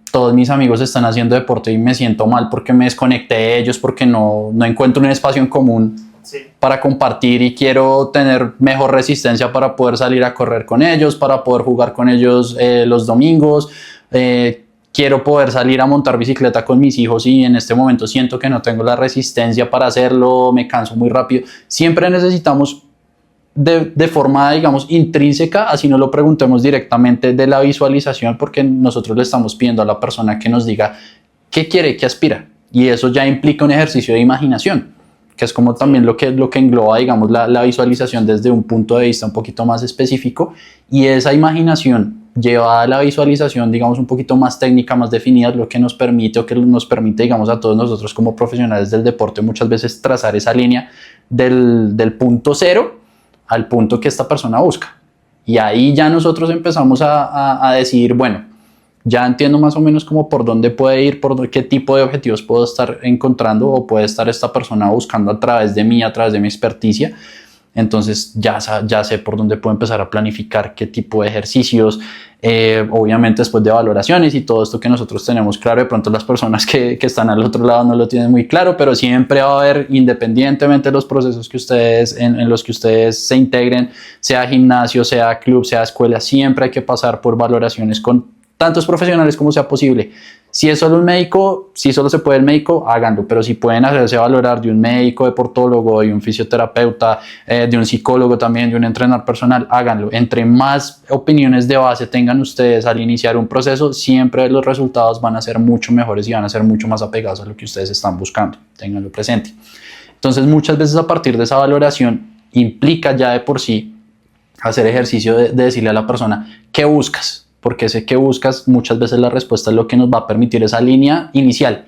todos mis amigos están haciendo deporte y me siento mal porque me desconecté de ellos, porque no encuentro un espacio en común para compartir y quiero tener mejor resistencia para poder salir a correr con ellos, para poder jugar con ellos los domingos. Quiero poder salir a montar bicicleta con mis hijos y en este momento siento que no tengo la resistencia para hacerlo, me canso muy rápido. Siempre necesitamos de forma, digamos, intrínseca, así no lo preguntemos directamente, de la visualización, porque nosotros le estamos pidiendo a la persona que nos diga qué quiere, qué aspira, y eso ya implica un ejercicio de imaginación, que es como también lo que engloba, digamos, la visualización desde un punto de vista un poquito más específico, y esa imaginación llevada a la visualización, digamos, un poquito más técnica, más definida, es lo que nos permite digamos, a todos nosotros como profesionales del deporte muchas veces trazar esa línea del punto cero al punto que esta persona busca. Y ahí ya nosotros empezamos a decidir, bueno, ya entiendo más o menos como por dónde puede ir, por qué tipo de objetivos puedo estar encontrando o puede estar esta persona buscando a través de mí, a través de mi experticia. Entonces ya sé por dónde puedo empezar a planificar qué tipo de ejercicios, obviamente después de valoraciones y todo esto que nosotros tenemos claro. De pronto las personas que están al otro lado no lo tienen muy claro, pero siempre va a haber, independientemente de los procesos que en los que ustedes se integren, sea gimnasio, sea club, sea escuela, siempre hay que pasar por valoraciones con tantos profesionales como sea posible. Si es solo un médico, si solo se puede el médico, háganlo, pero si pueden hacerse valorar de un médico, deportólogo, de un fisioterapeuta, de un psicólogo también, de un entrenador personal, háganlo. Entre más opiniones de base tengan ustedes al iniciar un proceso, siempre los resultados van a ser mucho mejores y van a ser mucho más apegados a lo que ustedes están buscando. Ténganlo presente. Entonces, muchas veces a partir de esa valoración implica ya de por sí hacer ejercicio de decirle a la persona, ¿qué buscas? Porque ese que buscas, muchas veces la respuesta es lo que nos va a permitir esa línea inicial.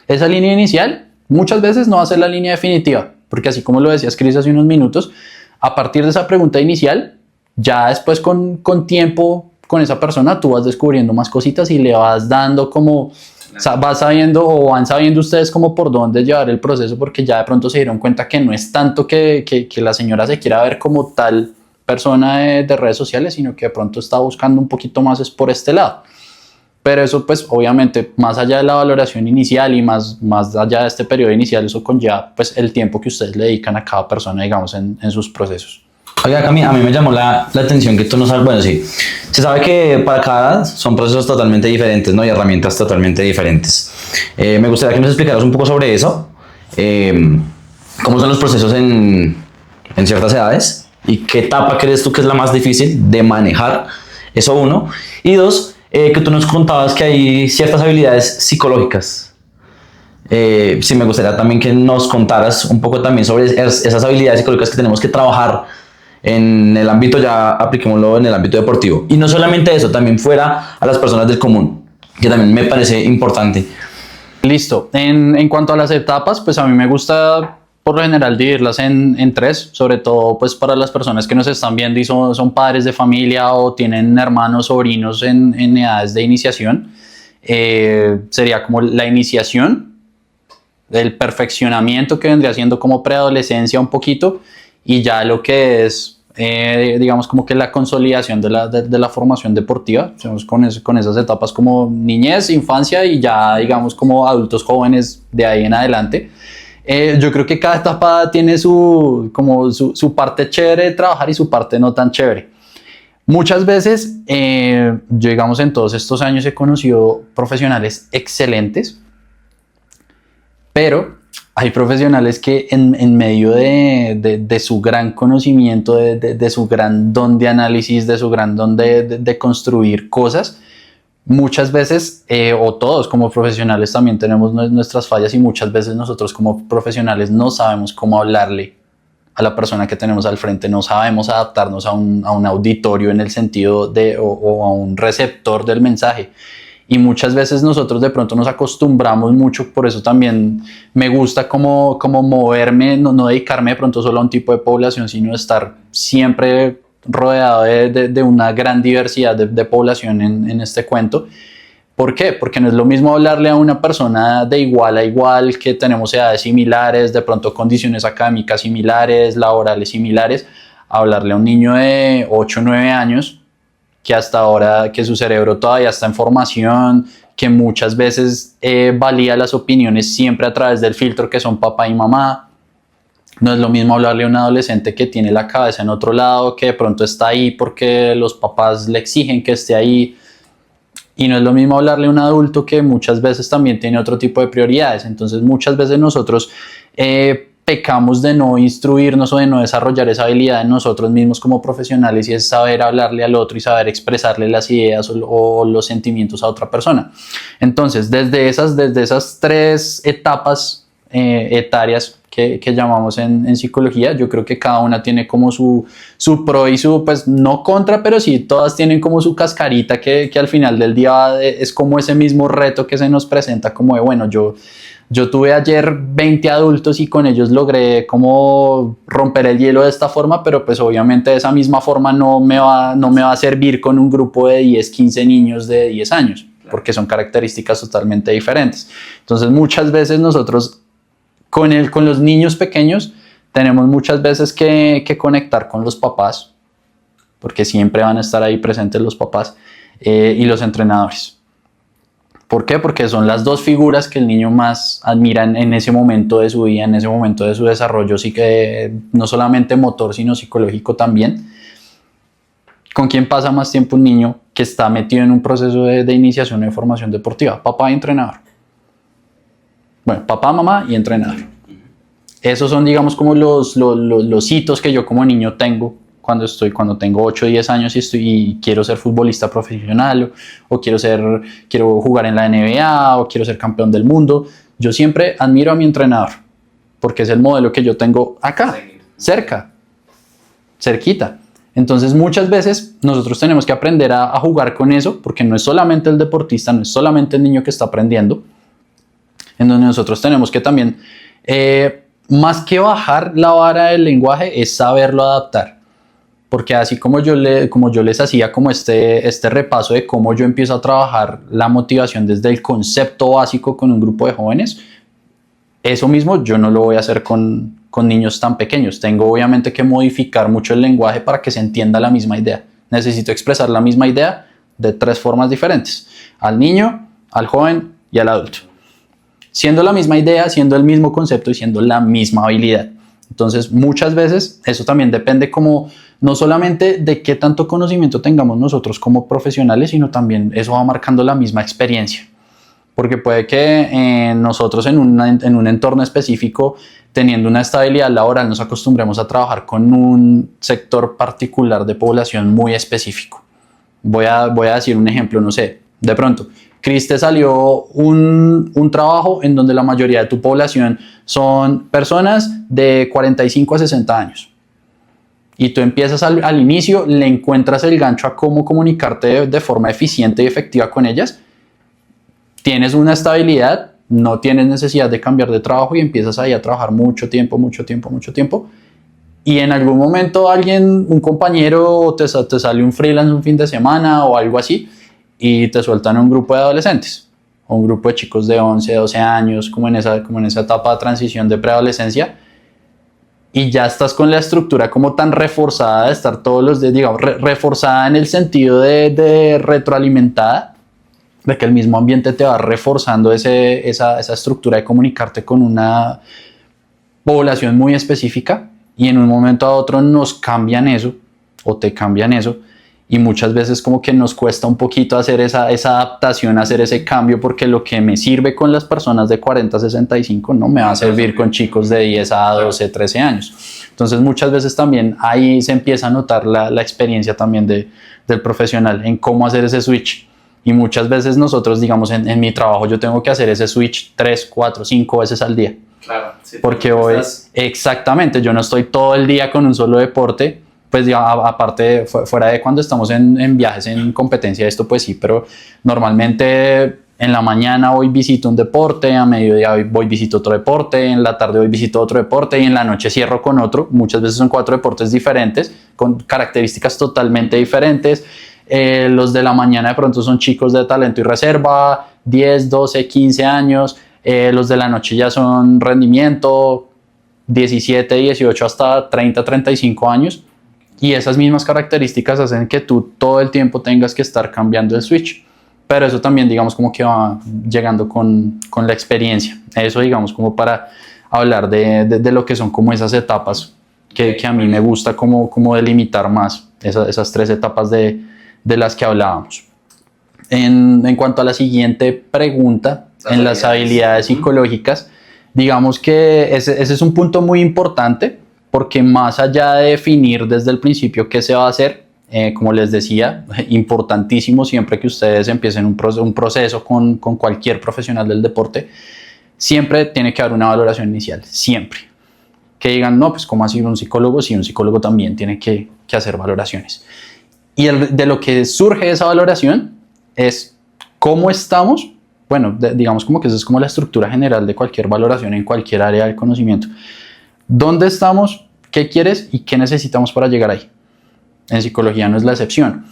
Esa línea inicial muchas veces no va a ser la línea definitiva, porque así como lo decías, Cris, hace unos minutos, a partir de esa pregunta inicial, ya después con tiempo con esa persona, tú vas descubriendo más cositas y le vas dando como, vas sabiendo o van sabiendo ustedes como por dónde llevar el proceso, porque ya de pronto se dieron cuenta que no es tanto que la señora se quiera ver como tal persona de redes sociales, sino que de pronto está buscando un poquito más es por este lado. pero eso pues obviamente más allá de la valoración inicial y más allá de este periodo inicial, eso conlleva pues el tiempo que ustedes le dedican a cada persona, digamos, en sus procesos. Oiga, Cami, a mí me llamó la atención que tú no sabes, bueno, sí, se sabe que para cada edad son procesos totalmente diferentes, ¿no? Y herramientas totalmente diferentes. Me gustaría que nos explicaras un poco sobre eso, cómo son los procesos en ciertas edades y qué etapa crees tú que es la más difícil de manejar, eso uno, y dos, que tú nos contabas que hay ciertas habilidades psicológicas. Sí, me gustaría también que nos contaras un poco también sobre esas habilidades psicológicas que tenemos que trabajar en el ámbito, ya apliquémoslo en el ámbito deportivo. Y no solamente eso, también fuera a las personas del común, que también me parece importante. Listo. En cuanto a las etapas, pues a mí me gusta por lo general dividirlas en tres, sobre todo pues para las personas que nos están viendo y son padres de familia o tienen hermanos, sobrinos en edades de iniciación. Sería como la iniciación, el perfeccionamiento que vendría siendo como preadolescencia un poquito, y ya lo que es, digamos, como que la consolidación de la formación deportiva, con esas etapas como niñez, infancia y ya, digamos, como adultos jóvenes de ahí en adelante. Yo creo que cada etapa tiene su parte chévere de trabajar y su parte no tan chévere. Muchas veces, yo, digamos, en todos estos años he conocido profesionales excelentes, pero hay profesionales que en medio de su gran conocimiento, de su gran don de análisis, de su gran don de construir cosas, muchas veces, o todos como profesionales también tenemos nuestras fallas, y muchas veces nosotros como profesionales no sabemos cómo hablarle a la persona que tenemos al frente, no sabemos adaptarnos a un auditorio en el sentido o a un receptor del mensaje. Y muchas veces nosotros de pronto nos acostumbramos mucho, por eso también me gusta como moverme, no dedicarme de pronto solo a un tipo de población, sino estar siempre rodeado de una gran diversidad de población en este cuento. ¿Por qué? Porque no es lo mismo hablarle a una persona de igual a igual, que tenemos edades similares, de pronto condiciones académicas similares, laborales similares, a hablarle a un niño de 8 o 9 años, que hasta ahora, que su cerebro todavía está en formación, que muchas veces valía las opiniones siempre a través del filtro que son papá y mamá. No es lo mismo hablarle a un adolescente que tiene la cabeza en otro lado, que de pronto está ahí porque los papás le exigen que esté ahí. Y no es lo mismo hablarle a un adulto que muchas veces también tiene otro tipo de prioridades. Entonces muchas veces nosotros pecamos de no instruirnos o de no desarrollar esa habilidad en nosotros mismos como profesionales, y es saber hablarle al otro y saber expresarle las ideas o los sentimientos a otra persona. Entonces, desde esas tres etapas etarias que llamamos en psicología, yo creo que cada una tiene como su pro y su, pues no contra, pero sí todas tienen como su cascarita que al final del día es como ese mismo reto que se nos presenta, como de bueno, yo tuve ayer 20 adultos y con ellos logré como romper el hielo de esta forma, pero pues obviamente de esa misma forma no me va a servir con un grupo de 10, 15 niños de 10 años, porque son características totalmente diferentes. Entonces muchas veces nosotros con los niños pequeños tenemos muchas veces que conectar con los papás, porque siempre van a estar ahí presentes los papás y los entrenadores. ¿Por qué? Porque son las dos figuras que el niño más admira en ese momento de su vida, en ese momento de su desarrollo, sí que no solamente motor, sino psicológico también. ¿Con quién pasa más tiempo un niño que está metido en un proceso de iniciación de formación deportiva? Papá y entrenador. Bueno, papá, mamá y entrenador. Esos son, digamos, como los hitos que yo como niño tengo cuando tengo 8 o 10 años y quiero ser futbolista profesional, o quiero jugar en la NBA, o quiero ser campeón del mundo. Yo siempre admiro a mi entrenador, porque es el modelo que yo tengo acá, cerquita. Entonces muchas veces nosotros tenemos que aprender a jugar con eso, porque no es solamente el deportista, no es solamente el niño que está aprendiendo, en donde nosotros tenemos que también, más que bajar la vara del lenguaje, es saberlo adaptar. Porque así como yo les hacía como este repaso de cómo yo empiezo a trabajar la motivación desde el concepto básico con un grupo de jóvenes, eso mismo yo no lo voy a hacer con niños tan pequeños. Tengo obviamente que modificar mucho el lenguaje para que se entienda la misma idea. Necesito expresar la misma idea de 3 formas diferentes: al niño, al joven y al adulto. Siendo la misma idea, siendo el mismo concepto y siendo la misma habilidad. Entonces, muchas veces eso también depende como no solamente de qué tanto conocimiento tengamos nosotros como profesionales, sino también eso va marcando la misma experiencia. Porque puede que nosotros en un entorno específico, teniendo una estabilidad laboral, nos acostumbremos a trabajar con un sector particular de población muy específico. Voy a decir un ejemplo, no sé, de pronto, Cris, te salió un trabajo en donde la mayoría de tu población son personas de 45 a 60 años. Y tú empiezas al inicio, le encuentras el gancho a cómo comunicarte de forma eficiente y efectiva con ellas. Tienes una estabilidad, no tienes necesidad de cambiar de trabajo y empiezas ahí a trabajar mucho tiempo. Y en algún momento un compañero, te sale un freelance un fin de semana o algo así y te sueltan un grupo de adolescentes o un grupo de chicos de 11, 12 años, como en esa etapa de transición de preadolescencia. Y ya estás con la estructura como tan reforzada de estar todos los días, digamos, reforzada en el sentido de retroalimentada, de que el mismo ambiente te va reforzando esa estructura de comunicarte con una población muy específica, y en un momento a otro nos cambian eso o te cambian eso, y muchas veces como que nos cuesta un poquito hacer esa adaptación, hacer ese cambio, porque lo que me sirve con las personas de 40 a 65 no me va a servir con chicos de 10 a 12, 13 años. Entonces muchas veces también ahí se empieza a notar la experiencia también del profesional en cómo hacer ese switch. Y muchas veces nosotros, digamos, en mi trabajo yo tengo que hacer ese switch 3, 4, 5 veces al día. Claro. Sí, porque hoy, exactamente, yo no estoy todo el día con un solo deporte, pues ya aparte, fuera de cuando estamos en viajes, en competencia, esto pues sí, pero normalmente en la mañana hoy visito un deporte, a mediodía hoy visito otro deporte, en la tarde hoy visito otro deporte y en la noche cierro con otro. Muchas veces son 4 deportes diferentes, con características totalmente diferentes. Los de la mañana de pronto son chicos de talento y reserva, 10, 12, 15 años. Los de la noche ya son rendimiento, 17, 18 hasta 30, 35 años. Y esas mismas características hacen que tú todo el tiempo tengas que estar cambiando el switch. Pero eso también, digamos, como que va llegando con la experiencia. Eso, digamos, como para hablar de lo que son como esas etapas que a mí me gusta como delimitar más, esas 3 etapas de las que hablábamos. En cuanto a la siguiente pregunta, en las habilidades psicológicas, digamos que ese es un punto muy importante, porque más allá de definir desde el principio qué se va a hacer, como les decía, importantísimo siempre que ustedes empiecen un proceso con cualquier profesional del deporte, siempre tiene que haber una valoración inicial, siempre. Que digan, no, pues ¿cómo así un psicólogo? Sí, un psicólogo también tiene que hacer valoraciones. Y de lo que surge esa valoración es cómo estamos. Bueno, digamos como que esa es como la estructura general de cualquier valoración en cualquier área del conocimiento. ¿Dónde estamos? ¿Qué quieres? ¿Y qué necesitamos para llegar ahí? En psicología no es la excepción.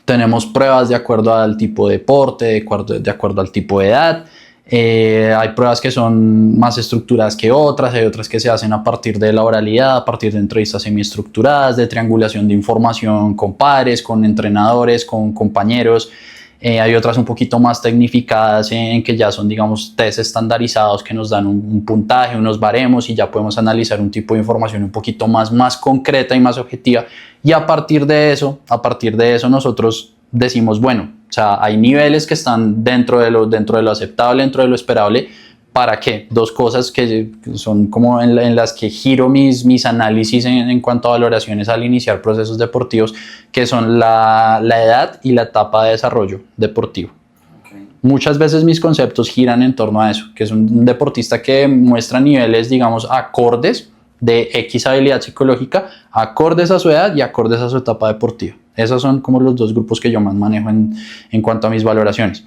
Tenemos pruebas de acuerdo al tipo de deporte, de acuerdo al tipo de edad. Hay pruebas que son más estructuradas que otras, hay otras que se hacen a partir de la oralidad, a partir de entrevistas semiestructuradas, de triangulación de información con pares, con entrenadores, con compañeros. Hay otras un poquito más tecnificadas en que ya son, digamos, test estandarizados que nos dan un puntaje, unos baremos, y ya podemos analizar un tipo de información un poquito más concreta y más objetiva. Y a partir de eso nosotros decimos, bueno, o sea, hay niveles que están dentro de lo aceptable, dentro de lo esperable. ¿Para qué? 2 cosas que son como en las que giro mis análisis en cuanto a valoraciones al iniciar procesos deportivos, que son la edad y la etapa de desarrollo deportivo. Okay. Muchas veces mis conceptos giran en torno a eso, que es un deportista que muestra niveles, digamos, acordes de X habilidad psicológica, acordes a su edad y acordes a su etapa deportiva. Esos son como los 2 grupos que yo más manejo en cuanto a mis valoraciones.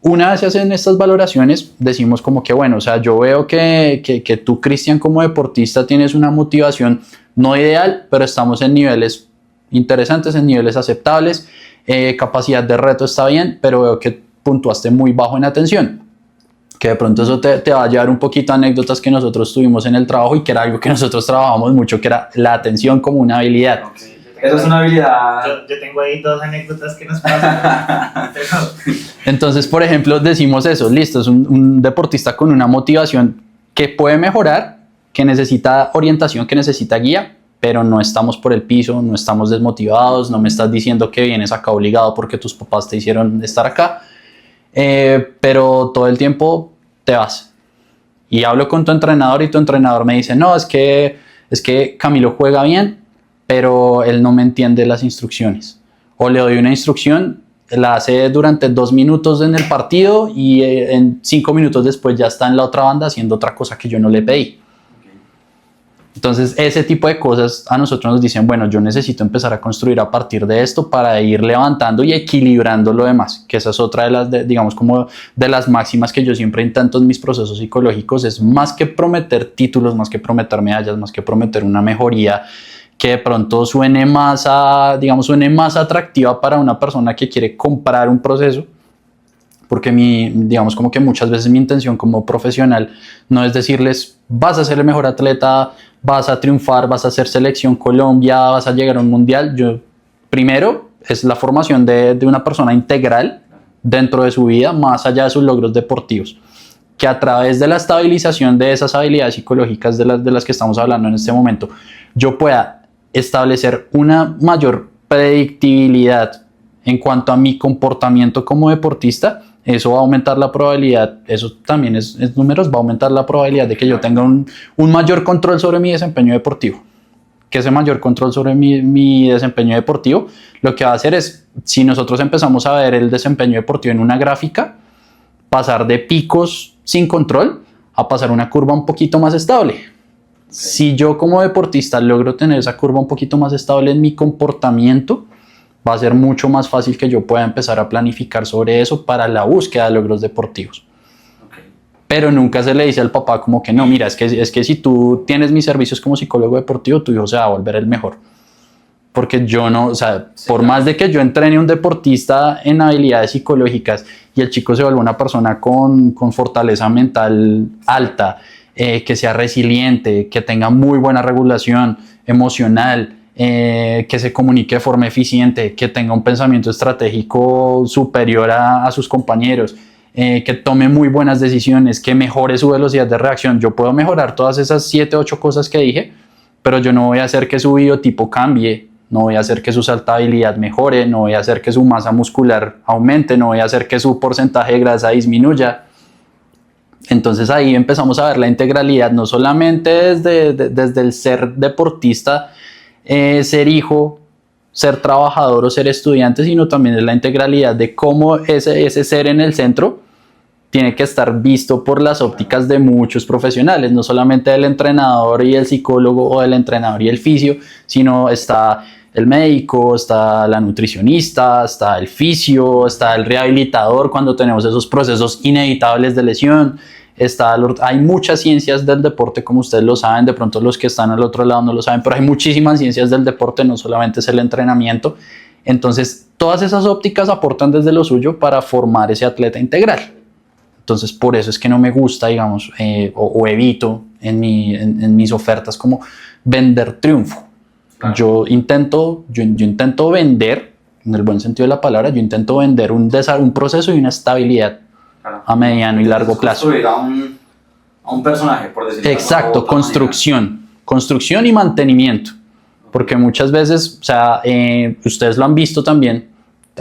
Una vez se hacen estas valoraciones, decimos como que, bueno, o sea, yo veo que tú, Cristian, como deportista tienes una motivación no ideal, pero estamos en niveles interesantes, en niveles aceptables, capacidad de reto está bien, pero veo que puntuaste muy bajo en atención. Que de pronto eso te va a llevar un poquito a anécdotas que nosotros tuvimos en el trabajo y que era algo que nosotros trabajamos mucho, que era la atención como una habilidad. Okay. Eso es una habilidad. Yo tengo ahí 2 anécdotas que nos pasan. Entonces, por ejemplo, decimos eso, listo, es un deportista con una motivación que puede mejorar, que necesita orientación, que necesita guía, pero no estamos por el piso, no estamos desmotivados, no me estás diciendo que vienes acá obligado porque tus papás te hicieron estar acá, pero todo el tiempo te vas. Y hablo con tu entrenador y tu entrenador me dice, no, es que Camilo juega bien, pero él no me entiende las instrucciones. O le doy una instrucción, la hace durante 2 minutos en el partido y en 5 minutos después ya está en la otra banda haciendo otra cosa que yo no le pedí. Entonces, ese tipo de cosas a nosotros nos dicen, bueno, yo necesito empezar a construir a partir de esto para ir levantando y equilibrando lo demás, que esa es otra de las, digamos, como de las máximas que yo siempre intento en mis procesos psicológicos, es más que prometer títulos, más que prometer medallas, más que prometer una mejoría que de pronto suene más atractiva para una persona que quiere comprar un proceso, porque digamos como que muchas veces mi intención como profesional no es decirles, vas a ser el mejor atleta, vas a triunfar, vas a hacer selección Colombia, vas a llegar a un mundial. Yo, primero, es la formación de una persona integral dentro de su vida, más allá de sus logros deportivos, que a través de la estabilización de esas habilidades psicológicas de las que estamos hablando en este momento, yo pueda establecer una mayor predictibilidad en cuanto a mi comportamiento como deportista. Eso va a aumentar la probabilidad, eso también es números, va a aumentar la probabilidad de que yo tenga un mayor control sobre mi desempeño deportivo. Que ese mayor control sobre mi desempeño deportivo, lo que va a hacer es, si nosotros empezamos a ver el desempeño deportivo en una gráfica, pasar de picos sin control a pasar una curva un poquito más estable. Si yo como deportista logro tener esa curva un poquito más estable en mi comportamiento, va a ser mucho más fácil que yo pueda empezar a planificar sobre eso para la búsqueda de logros deportivos. Okay. Pero nunca se le dice al papá como que no, mira, es que si tú tienes mis servicios como psicólogo deportivo, tu hijo se va a volver el mejor. Porque yo no, o sea, sí, por más de que yo entrene a un deportista en habilidades psicológicas y el chico se vuelva una persona con fortaleza mental alta, que sea resiliente, que tenga muy buena regulación emocional, que se comunique de forma eficiente, que tenga un pensamiento estratégico superior a sus compañeros, que tome muy buenas decisiones, que mejore su velocidad de reacción. Yo puedo mejorar todas esas 7, 8 cosas que dije, pero yo no voy a hacer que su biotipo cambie, no voy a hacer que su saltabilidad mejore, no voy a hacer que su masa muscular aumente, no voy a hacer que su porcentaje de grasa disminuya. Entonces ahí empezamos a ver la integralidad, no solamente desde el ser deportista, ser hijo, ser trabajador o ser estudiante, sino también es la integralidad de cómo ese ser en el centro tiene que estar visto por las ópticas de muchos profesionales, no solamente del entrenador y el psicólogo o del entrenador y el fisio, sino está el médico, está la nutricionista, está el fisio, está el rehabilitador cuando tenemos esos procesos inevitables de lesión. Hay muchas ciencias del deporte, como ustedes lo saben, de pronto los que están al otro lado no lo saben, pero hay muchísimas ciencias del deporte, no solamente es el entrenamiento. Entonces, todas esas ópticas aportan desde lo suyo para formar ese atleta integral. Entonces, por eso es que no me gusta, digamos, o evito en mis ofertas como vender triunfo. Claro. Yo intento vender, en el buen sentido de la palabra, yo intento vender un proceso y una estabilidad. Claro. A mediano y largo plazo. Construir a un personaje, por decirlo así. Exacto, construcción y mantenimiento. Porque muchas veces, o sea, ustedes lo han visto también,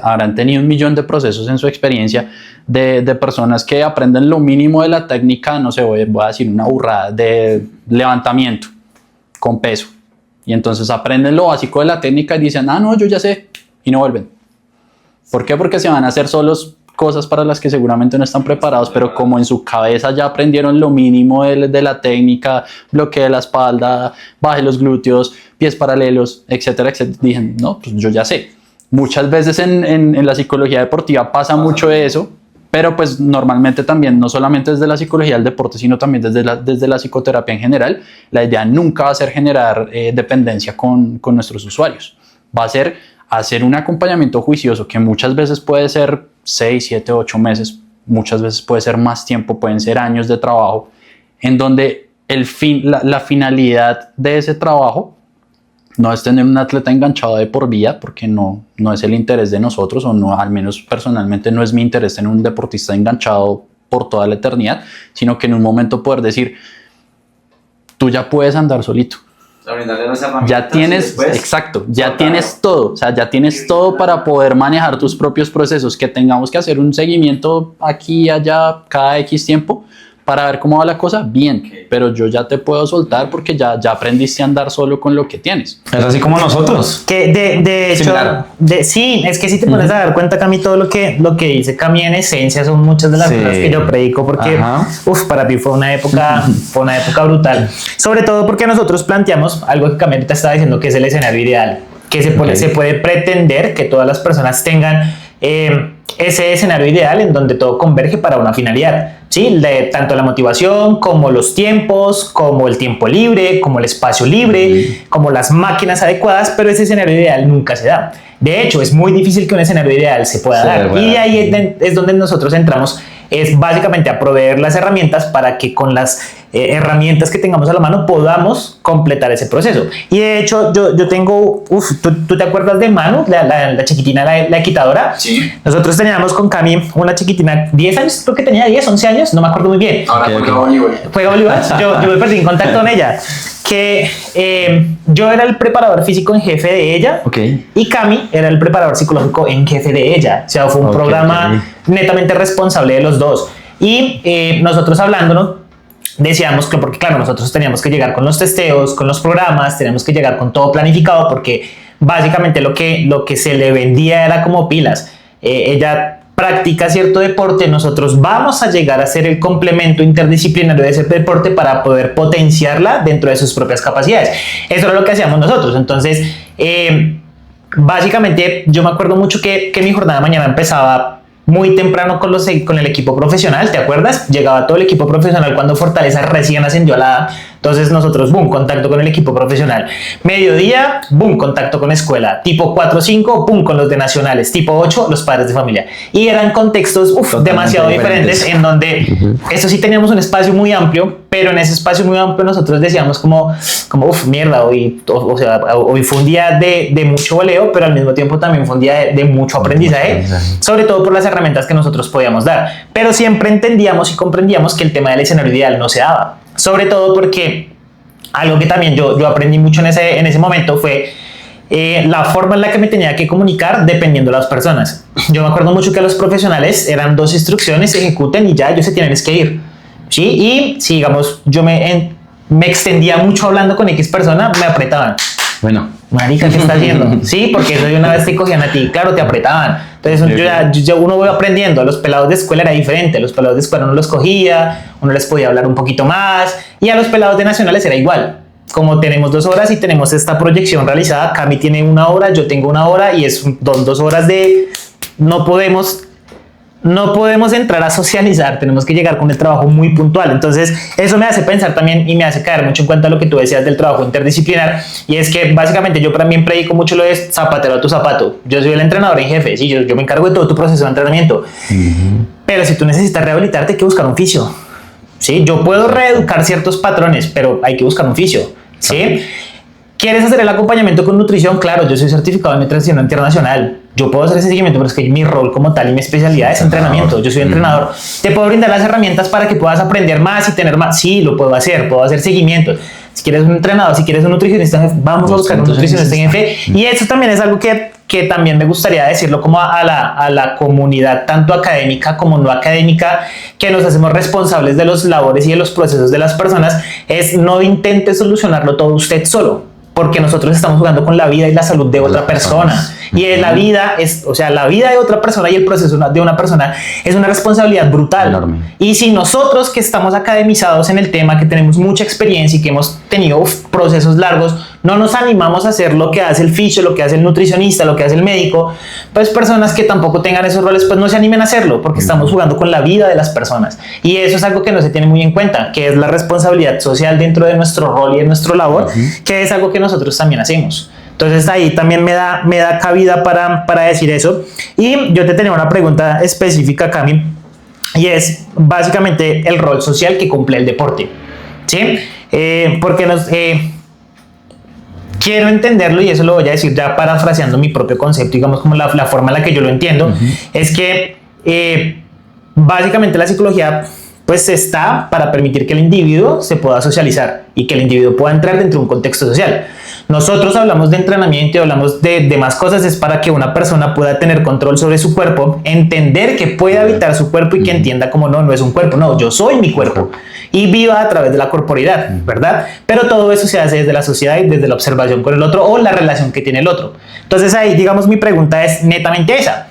habrán tenido 1 millón de procesos en su experiencia de personas que aprenden lo mínimo de la técnica, no sé, voy a decir una burrada, de levantamiento con peso. Y entonces aprenden lo básico de la técnica y dicen, no, yo ya sé, y no vuelven. ¿Por qué? Porque se van a hacer solos cosas para las que seguramente no están preparados, pero como en su cabeza ya aprendieron lo mínimo de la técnica, bloquee la espalda, baje los glúteos, pies paralelos, etcétera, etcétera, dicen, no, pues yo ya sé. Muchas veces en la psicología deportiva pasa mucho eso, pero pues normalmente también, no solamente desde la psicología del deporte, sino también desde la psicoterapia en general, la idea nunca va a ser generar dependencia con nuestros usuarios. Va a ser hacer un acompañamiento juicioso que muchas veces puede ser 6, 7, 8 meses, muchas veces puede ser más tiempo, pueden ser años de trabajo, en donde la finalidad de ese trabajo no es tener un atleta enganchado de por vida, porque no es el interés de nosotros, o no, al menos personalmente no es mi interés tener un deportista enganchado por toda la eternidad, sino que en un momento poder decir, tú ya puedes andar solito. Ya tienes, exacto, ya tienes todo, o sea, ya tienes todo para poder manejar tus propios procesos, que tengamos que hacer un seguimiento aquí y allá cada X tiempo para ver cómo va la cosa, bien, pero yo ya te puedo soltar porque ya aprendiste a andar solo con lo que tienes. Es así como nosotros. Que de hecho, sí, es que si te pones a dar cuenta, Cami, todo lo que dice Cami en esencia son muchas de las cosas que yo predico, porque para mí fue una época brutal. Sobre todo porque nosotros planteamos algo que Cami te estaba diciendo, que es el escenario ideal, que se puede pretender que todas las personas tengan ese escenario ideal en donde todo converge para una finalidad, ¿sí? Tanto la motivación como los tiempos, como el tiempo libre, como el espacio libre, como las máquinas adecuadas, pero ese escenario ideal nunca se da. De hecho, es muy difícil que un escenario ideal se pueda dar. Y ahí es donde nosotros entramos, es básicamente a proveer las herramientas para que con las herramientas que tengamos a la mano podamos completar ese proceso. Y de hecho, yo tengo, ¿tú te acuerdas de Manu, la chiquitina, la equitadora? Sí. Nosotros teníamos con Cami una chiquitina, 10 años, creo que tenía 10, 11 años, no me acuerdo muy bien. Ahora juega voleibol. Juega voleibol. Yo me perdí en contacto con ella. Que yo era el preparador físico en jefe de ella, y Cami era el preparador psicológico en jefe de ella. O sea, fue un programa netamente responsable de los dos. Y nosotros hablándonos, decíamos que, porque claro, nosotros teníamos que llegar con los testeos, con los programas, teníamos que llegar con todo planificado, porque básicamente lo que se le vendía era como pilas. Ella practica cierto deporte, nosotros vamos a llegar a ser el complemento interdisciplinario de ese deporte para poder potenciarla dentro de sus propias capacidades. Eso era lo que hacíamos nosotros. Entonces, básicamente, yo me acuerdo mucho que mi jornada de mañana empezaba muy temprano con el equipo profesional, ¿te acuerdas? Llegaba todo el equipo profesional cuando Fortaleza recién ascendió a la A. Entonces nosotros, boom, contacto con el equipo profesional. Mediodía, boom, contacto con escuela. Tipo 4-5, boom, con los de nacionales. Tipo 8, los padres de familia. Y eran contextos demasiado diferentes en donde eso sí teníamos un espacio muy amplio, pero en ese espacio muy amplio nosotros decíamos como mierda, hoy fue un día de mucho voleo, pero al mismo tiempo también fue un día de mucho aprendizaje, sobre todo por las herramientas que nosotros podíamos dar. Pero siempre entendíamos y comprendíamos que el tema del escenario ideal no se daba. Sobre todo porque algo que también yo aprendí mucho en ese momento fue la forma en la que me tenía que comunicar dependiendo de las personas. Yo me acuerdo mucho que a los profesionales eran 2 instrucciones, se ejecuten y ya ellos se tienen que ir, ¿sí? Y si digamos yo me extendía mucho hablando con X persona, me apretaban. Bueno, marica, ¿qué estás haciendo? Sí, porque eso de una vez te cogían a ti, claro, te apretaban. Entonces uno va aprendiendo. A los pelados de escuela era diferente. A los pelados de escuela uno los cogía, uno les podía hablar un poquito más, y a los pelados de nacionales era igual. Como tenemos 2 horas y tenemos esta proyección realizada, Cami tiene 1 hora, yo tengo 1 hora, y es 2 horas de no podemos entrar a socializar, tenemos que llegar con el trabajo muy puntual. Entonces eso me hace pensar también y me hace caer mucho en cuenta lo que tú decías del trabajo interdisciplinar, y es que básicamente yo también predico mucho lo de zapatero a tu zapato. Yo soy el entrenador en jefe, ¿sí? yo me encargo de todo tu proceso de entrenamiento, pero si tú necesitas rehabilitarte hay que buscar un fisio, ¿sí? Yo puedo reeducar ciertos patrones, pero hay que buscar un fisio, ¿sí? ¿Quieres hacer el acompañamiento con nutrición? Claro, yo soy certificado en nutrición internacional. Yo puedo hacer ese seguimiento, pero es que mi rol como tal y mi especialidad es entrenamiento. Yo soy entrenador. Te puedo brindar las herramientas para que puedas aprender más y tener más. Sí, lo puedo hacer seguimiento. Si quieres un entrenador, si quieres un nutricionista, vamos a buscar un nutricionista en jefe. Y eso también es algo que también me gustaría decirlo como a la comunidad, tanto académica como no académica, que nos hacemos responsables de los labores y de los procesos de las personas, es no intente solucionarlo todo usted solo, porque nosotros estamos jugando con la vida y la salud de otra persona. Y la vida la vida de otra persona y el proceso de una persona es una responsabilidad brutal. Enorme. Y si nosotros, que estamos academizados en el tema, que tenemos mucha experiencia y que hemos tenido procesos largos, no nos animamos a hacer lo que hace el fisio, lo que hace el nutricionista, lo que hace el médico, pues personas que tampoco tengan esos roles, pues no se animen a hacerlo, porque estamos jugando con la vida de las personas. Y eso es algo que no se tiene muy en cuenta, que es la responsabilidad social dentro de nuestro rol y de nuestro labor, que es algo que nosotros también hacemos. Entonces ahí también me da cabida para decir eso. Y yo te tenía una pregunta específica, Cami, y es básicamente el rol social que cumple el deporte, ¿sí? Porque quiero entenderlo, y eso lo voy a decir ya parafraseando mi propio concepto, digamos como la forma en la que yo lo entiendo, es que básicamente la psicología pues está para permitir que el individuo se pueda socializar y que el individuo pueda entrar dentro de un contexto social. Nosotros hablamos de entrenamiento y hablamos de más cosas, es para que una persona pueda tener control sobre su cuerpo, entender que puede habitar su cuerpo y que entienda como no es un cuerpo, no, yo soy mi cuerpo y viva a través de la corporidad, ¿verdad? Pero todo eso se hace desde la sociedad y desde la observación con el otro o la relación que tiene el otro. Entonces ahí, digamos, mi pregunta es netamente esa.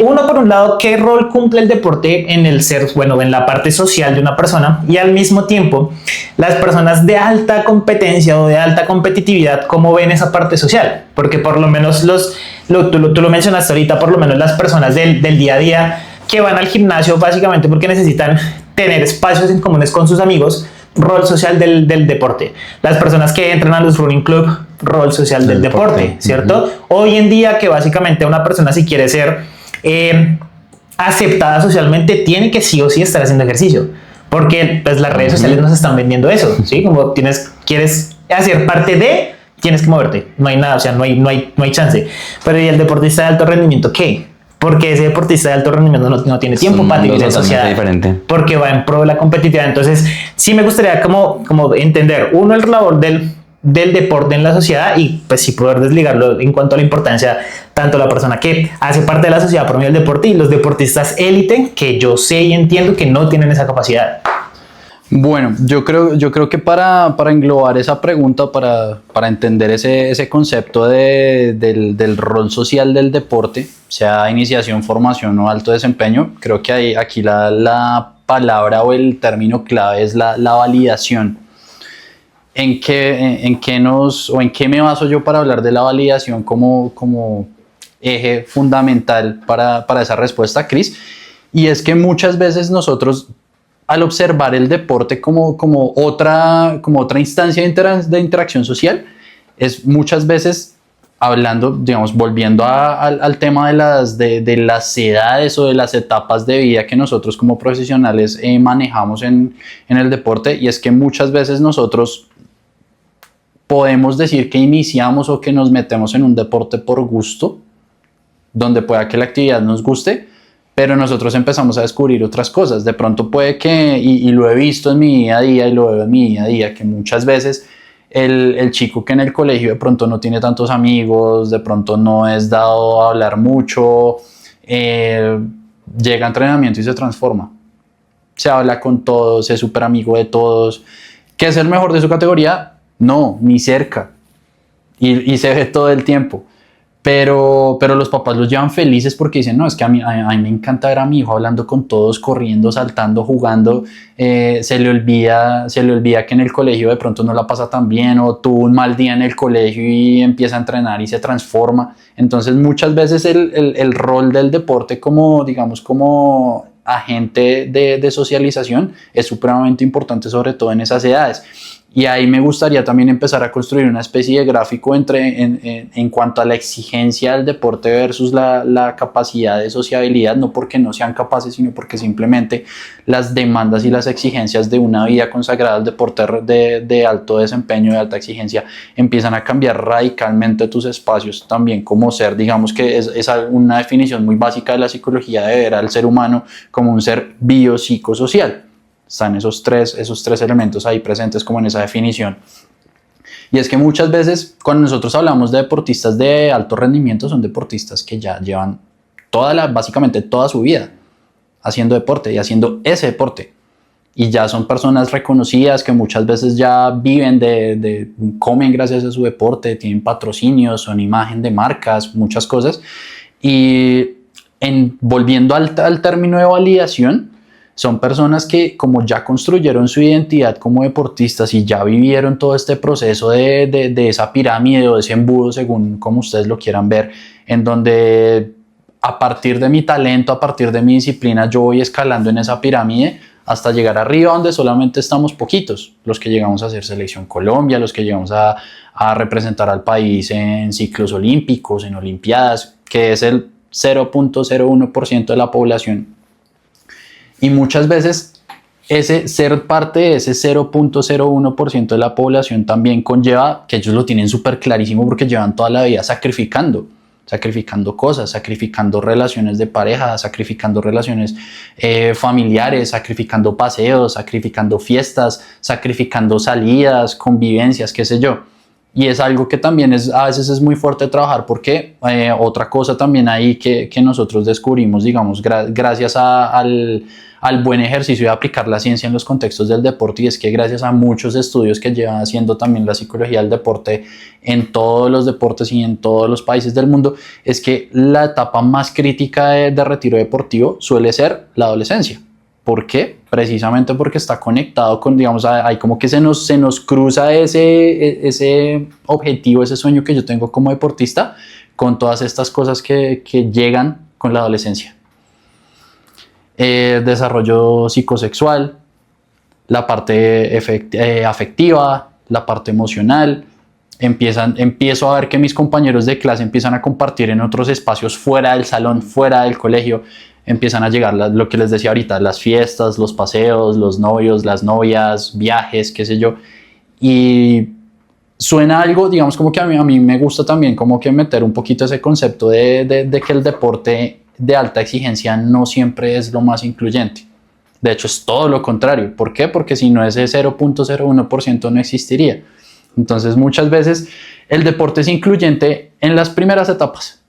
Uno, por un lado, ¿qué rol cumple el deporte en el ser, bueno, en la parte social de una persona? Y al mismo tiempo, las personas de alta competencia o de alta competitividad, ¿cómo ven esa parte social? Porque por lo menos tú lo mencionaste ahorita, por lo menos las personas del día a día que van al gimnasio básicamente porque necesitan tener espacios en comunes con sus amigos, rol social del deporte. Las personas que entran a los running club, rol social del deporte, ¿cierto? Hoy en día que básicamente una persona si quiere ser aceptada socialmente tiene que sí o sí estar haciendo ejercicio, porque pues las redes sociales nos están vendiendo eso, ¿sí? Como quieres hacer parte de, tienes que moverte, no hay nada, o sea, no hay chance. Pero ¿y el deportista de alto rendimiento qué? Porque ese deportista de alto rendimiento no tiene tiempo para vivir en sociedad, diferente. Porque va en pro de la competitividad. Entonces sí me gustaría como entender, uno, el labor del deporte en la sociedad y pues sí poder desligarlo en cuanto a la importancia tanto la persona que hace parte de la sociedad por medio del deporte y los deportistas élite que yo sé y entiendo que no tienen esa capacidad. Bueno, yo creo que para englobar esa pregunta, para entender ese concepto del rol social del deporte, sea iniciación, formación o alto desempeño, creo que aquí la palabra o el término clave es la validación. ¿En qué me baso yo para hablar de la validación como eje fundamental para esa respuesta, Cris? Y es que muchas veces nosotros, al observar el deporte como otra instancia de interacción social, es muchas veces hablando, digamos, volviendo al tema de las edades o de las etapas de vida que nosotros como profesionales manejamos en el deporte, y es que muchas veces nosotros podemos decir que iniciamos o que nos metemos en un deporte por gusto, donde pueda que la actividad nos guste, pero nosotros empezamos a descubrir otras cosas. De pronto puede que, y lo he visto en mi día a día y lo veo en mi día a día, que muchas veces el chico que en el colegio de pronto no tiene tantos amigos, de pronto no es dado a hablar mucho, llega a entrenamiento y se transforma. Se habla con todos, es súper amigo de todos. ¿Qué es el mejor de su categoría? No, ni cerca. Y se ve todo el tiempo. Pero los papás los llevan felices porque dicen, no, es que a mí me encanta ver a mi hijo hablando con todos, corriendo, saltando, jugando. Se le olvida que en el colegio de pronto no la pasa tan bien, o tuvo un mal día en el colegio y empieza a entrenar y se transforma. Entonces muchas veces el rol del deporte como agente de socialización es supremamente importante, sobre todo en esas edades. Y ahí me gustaría también empezar a construir una especie de gráfico en cuanto a la exigencia del deporte versus la capacidad de sociabilidad, no porque no sean capaces, sino porque simplemente las demandas y las exigencias de una vida consagrada al deporte de alto desempeño, de alta exigencia, empiezan a cambiar radicalmente tus espacios también como ser. Digamos que es una definición muy básica de la psicología de ver al ser humano como un ser biopsicosocial. Están esos tres elementos ahí presentes como en esa definición. Y es que muchas veces cuando nosotros hablamos de deportistas de alto rendimiento, son deportistas que ya llevan básicamente toda su vida haciendo deporte y haciendo ese deporte. Y ya son personas reconocidas que muchas veces ya viven comen gracias a su deporte, tienen patrocinios, son imagen de marcas, muchas cosas. Y volviendo al término de validación, son personas que, como ya construyeron su identidad como deportistas y ya vivieron todo este proceso de esa pirámide o de ese embudo, según como ustedes lo quieran ver, en donde a partir de mi talento, a partir de mi disciplina, yo voy escalando en esa pirámide hasta llegar arriba, donde solamente estamos poquitos, los que llegamos a ser Selección Colombia, los que llegamos a representar al país en ciclos olímpicos, en olimpiadas, que es el 0.01% de la población. Y muchas veces ese ser parte de ese 0.01% de la población también conlleva que ellos lo tienen súper clarísimo porque llevan toda la vida sacrificando cosas, sacrificando relaciones de pareja, sacrificando relaciones familiares, sacrificando paseos, sacrificando fiestas, sacrificando salidas, convivencias, qué sé yo. Y es algo que también a veces es muy fuerte trabajar porque otra cosa también ahí que nosotros descubrimos, digamos, gracias al buen ejercicio de aplicar la ciencia en los contextos del deporte, y es que gracias a muchos estudios que llevan haciendo también la psicología del deporte en todos los deportes y en todos los países del mundo, es que la etapa más crítica de retiro deportivo suele ser la adolescencia. ¿Por qué? Precisamente porque está conectado con, digamos, hay como que se nos cruza ese objetivo, ese sueño que yo tengo como deportista con todas estas cosas que llegan con la adolescencia. Desarrollo psicosexual, la parte afectiva, la parte emocional. Empiezo a ver que mis compañeros de clase empiezan a compartir en otros espacios fuera del salón, fuera del colegio. Empiezan a llegar lo que les decía ahorita, las fiestas, los paseos, los novios, las novias, viajes, qué sé yo. Y suena algo, digamos, como que a mí me gusta también como que meter un poquito ese concepto de que el deporte de alta exigencia no siempre es lo más incluyente. De hecho, es todo lo contrario. ¿Por qué? Porque si no, ese 0.01% no existiría. Entonces, muchas veces el deporte es incluyente en las primeras etapas.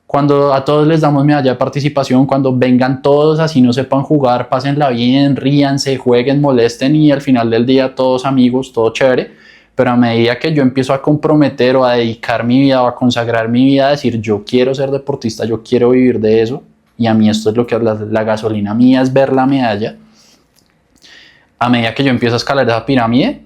Cuando a todos les damos medalla de participación, cuando vengan todos así no sepan jugar, pásenla bien, ríanse, jueguen, molesten y al final del día todos amigos, todo chévere. Pero a medida que yo empiezo a comprometer o a dedicar mi vida o a consagrar mi vida, a decir yo quiero ser deportista, yo quiero vivir de eso y a mí esto es lo que es la gasolina mía, es ver la medalla. A medida que yo empiezo a escalar esa pirámide,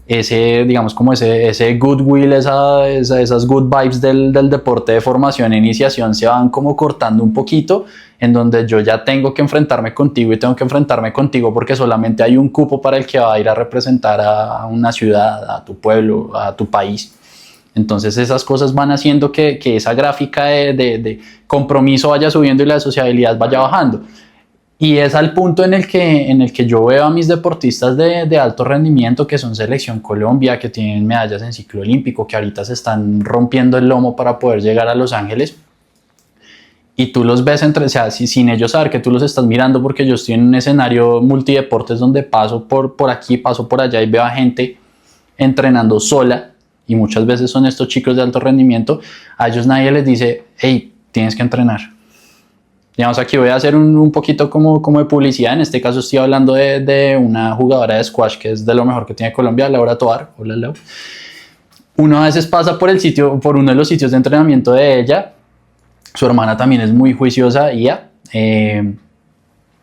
digamos como ese goodwill, esas good vibes del deporte de formación e iniciación se van como cortando un poquito, en donde yo ya tengo que enfrentarme contigo y tengo que enfrentarme contigo porque solamente hay un cupo para el que va a ir a representar a una ciudad, a tu pueblo, a tu país. Entonces esas cosas van haciendo que esa gráfica de compromiso vaya subiendo y la de sociabilidad vaya bajando. Y es al punto en el que yo veo a mis deportistas de alto rendimiento que son Selección Colombia, que tienen medallas en ciclo olímpico, que ahorita se están rompiendo el lomo para poder llegar a Los Ángeles. Y tú los ves sin ellos saber que tú los estás mirando, porque yo estoy en un escenario multideportes donde paso por aquí, paso por allá y veo a gente entrenando sola, y muchas veces son estos chicos de alto rendimiento. A ellos nadie les dice, hey, tienes que entrenar. Digamos, aquí voy a hacer un poquito como de publicidad. En este caso estoy hablando de una jugadora de squash que es de lo mejor que tiene Colombia, Laura Tovar. Hola, Lau. Uno a veces pasa por uno de los sitios de entrenamiento de ella. Su hermana también es muy juiciosa y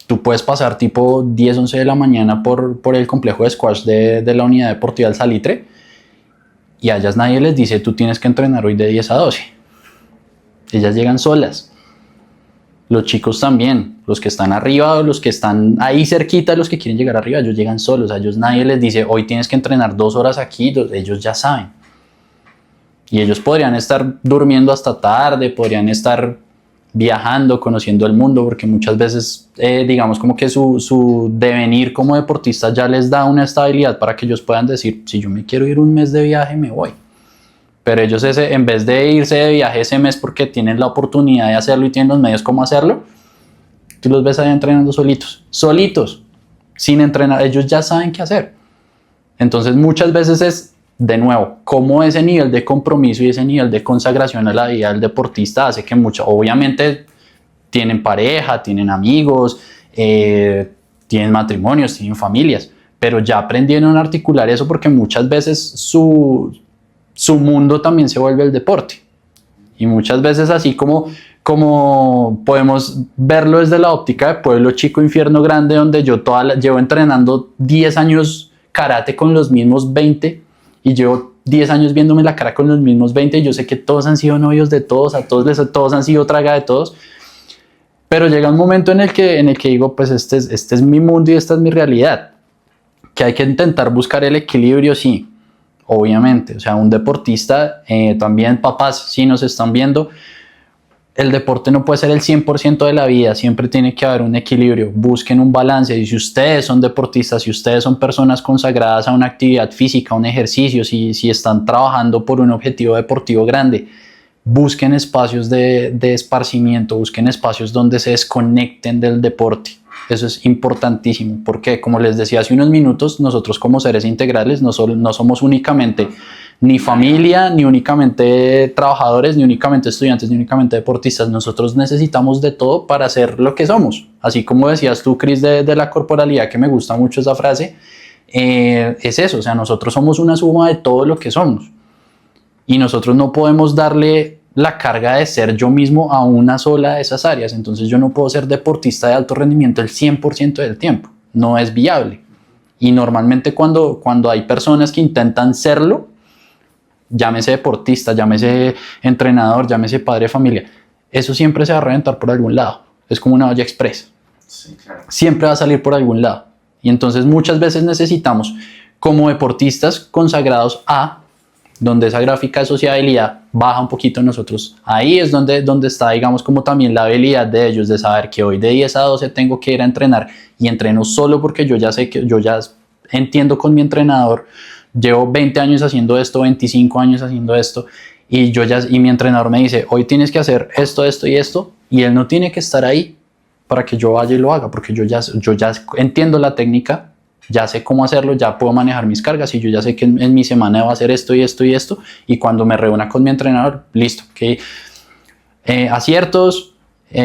tú puedes pasar tipo 10, 11 de la mañana por el complejo de squash de la unidad deportiva del Salitre, y a ellas nadie les dice, tú tienes que entrenar hoy de 10 a 12. Ellas llegan solas. Los chicos también, los que están arriba o los que están ahí cerquita, los que quieren llegar arriba, ellos llegan solos. A ellos nadie les dice, hoy tienes que entrenar 2 horas aquí. Ellos ya saben. Y ellos podrían estar durmiendo hasta tarde, podrían estar viajando, conociendo el mundo, porque muchas veces, digamos, como que su devenir como deportista ya les da una estabilidad para que ellos puedan decir, si yo me quiero ir un mes de viaje, me voy. Pero ellos en vez de irse de viaje ese mes porque tienen la oportunidad de hacerlo y tienen los medios como hacerlo, tú los ves ahí entrenando solitos, sin entrenar. Ellos ya saben qué hacer. Entonces muchas veces es, de nuevo, como ese nivel de compromiso y ese nivel de consagración a la vida del deportista hace que obviamente tienen pareja, tienen amigos, tienen matrimonios, tienen familias, pero ya aprendieron a articular eso porque muchas veces su mundo también se vuelve el deporte. Y muchas veces así como podemos verlo desde la óptica de pueblo chico, infierno grande, donde yo llevo entrenando 10 años karate con los mismos 20 y llevo 10 años viéndome la cara con los mismos 20 y yo sé que todos han sido novios de todos, todos han sido traga de todos, pero llega un momento en el que digo, pues este es mi mundo y esta es mi realidad, que hay que intentar buscar el equilibrio, sí. Obviamente, o sea, un deportista, también papás, si nos están viendo, el deporte no puede ser el 100% de la vida, siempre tiene que haber un equilibrio, busquen un balance. Y si ustedes son deportistas, si ustedes son personas consagradas a una actividad física, a un ejercicio, si están trabajando por un objetivo deportivo grande, busquen espacios de esparcimiento, busquen espacios donde se desconecten del deporte. Eso es importantísimo, porque como les decía hace unos minutos, nosotros como seres integrales no somos únicamente ni familia, ni únicamente trabajadores, ni únicamente estudiantes, ni únicamente deportistas. Nosotros necesitamos de todo para ser lo que somos. Así como decías tú, Cris, de la corporalidad, que me gusta mucho esa frase, es eso, o sea, nosotros somos una suma de todo lo que somos. Y nosotros no podemos darle la carga de ser yo mismo a una sola de esas áreas. Entonces yo no puedo ser deportista de alto rendimiento el 100% del tiempo. No es viable. Y normalmente cuando hay personas que intentan serlo, llámese deportista, llámese entrenador, llámese padre de familia, eso siempre se va a reventar por algún lado. Es como una olla express. Sí, claro. Siempre va a salir por algún lado. Y entonces muchas veces necesitamos, como deportistas consagrados donde esa gráfica de sociabilidad baja un poquito en nosotros. Ahí es donde está, digamos, como también la habilidad de ellos de saber que hoy de 10 a 12 tengo que ir a entrenar y entreno solo porque yo ya sé que yo ya entiendo con mi entrenador. Llevo 20 años haciendo esto, 25 años haciendo esto, y mi entrenador me dice, hoy tienes que hacer esto, esto y esto, y él no tiene que estar ahí para que yo vaya y lo haga, porque yo ya entiendo la técnica, ya sé cómo hacerlo, ya puedo manejar mis cargas, y yo ya sé que en mi semana va a hacer esto y esto y esto, y cuando me reúna con mi entrenador, listo, que aciertos,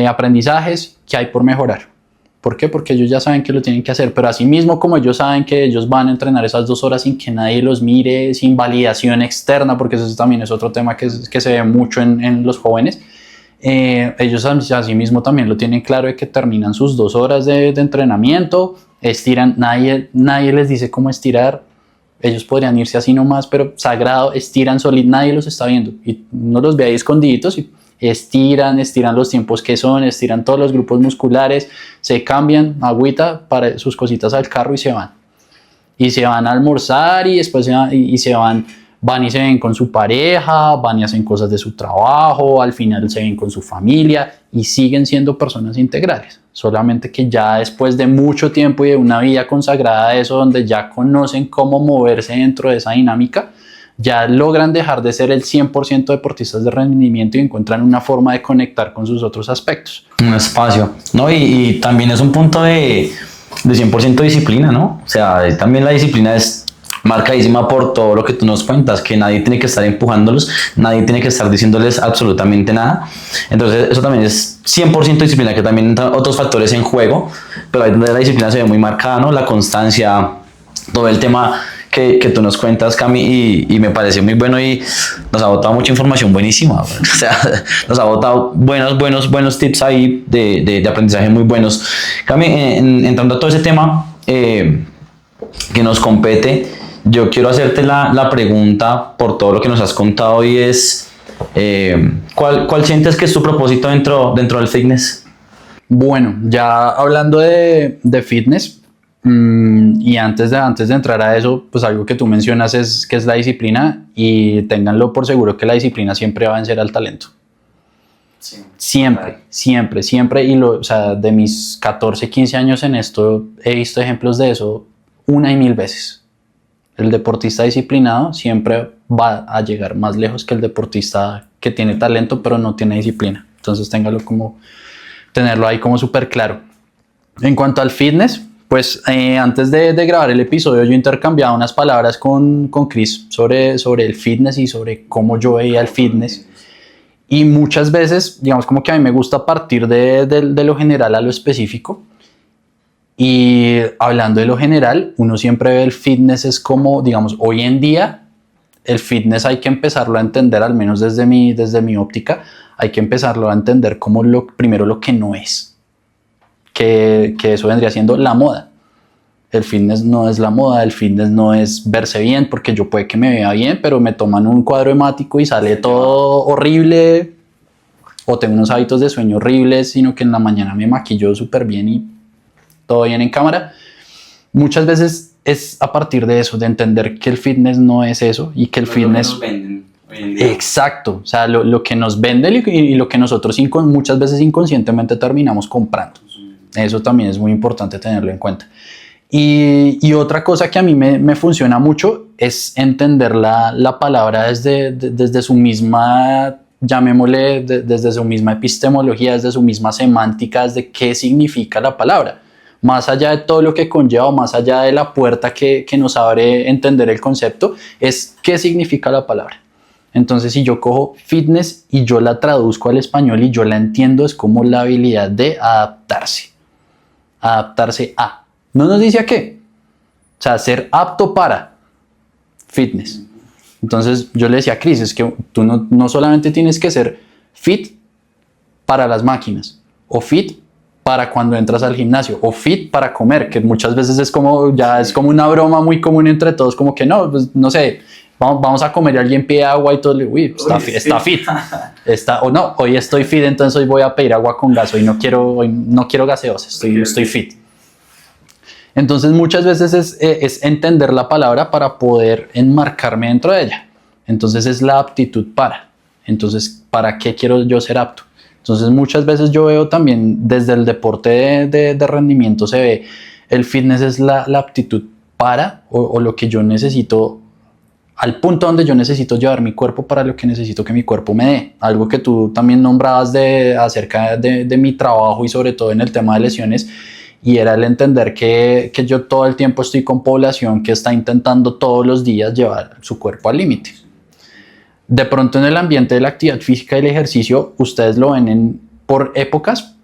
aprendizajes que hay por mejorar. ¿Por qué? Porque ellos ya saben que lo tienen que hacer, pero así mismo como ellos saben que ellos van a entrenar esas 2 horas sin que nadie los mire, sin validación externa, porque eso también es otro tema que se ve mucho en los jóvenes, ellos así mismo también lo tienen claro de que terminan sus 2 horas de entrenamiento, estiran, nadie les dice cómo estirar, ellos podrían irse así nomás, pero sagrado, estiran solito, nadie los está viendo, y uno los ve ahí escondiditos y estiran los tiempos que son, estiran todos los grupos musculares, se cambian, agüita para sus cositas al carro y se van. Y se van a almorzar y después van y se ven con su pareja, van y hacen cosas de su trabajo, al final se ven con su familia y siguen siendo personas integrales. Solamente que ya después de mucho tiempo y de una vida consagrada a eso, donde ya conocen cómo moverse dentro de esa dinámica, ya logran dejar de ser el 100% deportistas de rendimiento y encuentran una forma de conectar con sus otros aspectos. Un espacio, ¿no? Y también es un punto de 100% disciplina, ¿no? O sea, también la disciplina es marcadísima por todo lo que tú nos cuentas, que nadie tiene que estar empujándolos, nadie tiene que estar diciéndoles absolutamente nada. Entonces eso también es 100% disciplina, que también entran otros factores en juego, pero ahí donde la disciplina se ve muy marcada, ¿no? La constancia, todo el tema que tú nos cuentas, Cami, y me pareció muy bueno y nos ha botado mucha información buenísima. O sea, nos ha botado buenos tips ahí de aprendizaje muy buenos. Cami, entrando a todo ese tema que nos compete, yo quiero hacerte la pregunta por todo lo que nos has contado y es, ¿cuál sientes que es tu propósito dentro del fitness? Bueno, ya hablando de fitness, y antes de entrar a eso, pues algo que tú mencionas es que es la disciplina, y ténganlo por seguro que la disciplina siempre va a vencer al talento. Sí, siempre. Y o sea, de mis 14, 15 años en esto, he visto ejemplos de eso una y mil veces. El deportista disciplinado siempre va a llegar más lejos que el deportista que tiene talento pero no tiene disciplina. Entonces tenerlo ahí como súper claro. En cuanto al fitness, pues antes de grabar el episodio yo intercambiaba unas palabras con Cris sobre el fitness y sobre cómo yo veía el fitness. Y muchas veces, digamos, como que a mí me gusta partir de lo general a lo específico. Y hablando de lo general, uno siempre ve el fitness es como, digamos, hoy en día el fitness hay que empezarlo a entender, al menos desde mi óptica, hay que empezarlo a entender como primero lo que no es. Que eso vendría siendo la moda. El fitness no es la moda, el fitness no es verse bien, porque yo puede que me vea bien, pero me toman un cuadro hemático y sale todo horrible, o tengo unos hábitos de sueño horribles, sino que en la mañana me maquillo súper bien y todo bien en cámara. Muchas veces es a partir de eso, de entender que el fitness no es eso y que el fitness... Exacto, o sea, lo que nos venden y lo que nosotros muchas veces inconscientemente terminamos comprando. Eso también es muy importante tenerlo en cuenta. Y otra cosa que a mí me funciona mucho es entender la palabra desde su misma, llamémosle, desde su misma epistemología, desde su misma semántica, desde qué significa la palabra. Más allá de todo lo que conlleva, más allá de la puerta que nos abre entender el concepto, es qué significa la palabra. Entonces, si yo cojo fitness y yo la traduzco al español y yo la entiendo, es como la habilidad de adaptarse. Adaptarse a. No nos dice a qué. O sea, ser apto para fitness. Entonces, yo le decía a Chris, es que tú no solamente tienes que ser fit para las máquinas, o fit para cuando entras al gimnasio, o fit para comer, que muchas veces es como una broma muy común entre todos, como que no, pues no sé, vamos a comer y alguien pide agua y todo, uy, está fit, o no, hoy estoy fit, entonces hoy voy a pedir agua con gas, hoy no quiero gaseosa, estoy fit. Entonces muchas veces es entender la palabra para poder enmarcarme dentro de ella. Entonces es la aptitud para. Entonces, ¿para qué quiero yo ser apto? Entonces muchas veces yo veo también desde el deporte de rendimiento se ve el fitness es la aptitud para o lo que yo necesito al punto donde yo necesito llevar mi cuerpo para lo que necesito que mi cuerpo me dé. Algo que tú también nombrabas acerca de mi trabajo y sobre todo en el tema de lesiones, y era el entender que yo todo el tiempo estoy con población que está intentando todos los días llevar su cuerpo al límite. De pronto en el ambiente de la actividad física y el ejercicio, ustedes lo ven por épocas,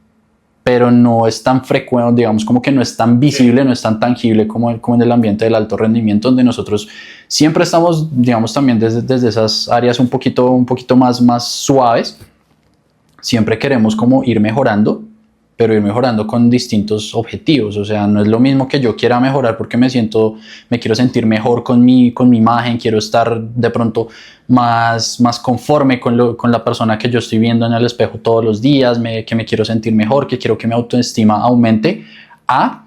pero no es tan frecuente, digamos, como que no es tan visible, no es tan tangible como en el ambiente del alto rendimiento, donde nosotros siempre estamos, digamos, también desde esas áreas un poquito más suaves. Siempre queremos como ir mejorando, pero ir mejorando con distintos objetivos. O sea, no es lo mismo que yo quiera mejorar porque me quiero sentir mejor con mi imagen, quiero estar de pronto más conforme con la persona que yo estoy viendo en el espejo todos los días, que me quiero sentir mejor, que quiero que mi autoestima aumente, a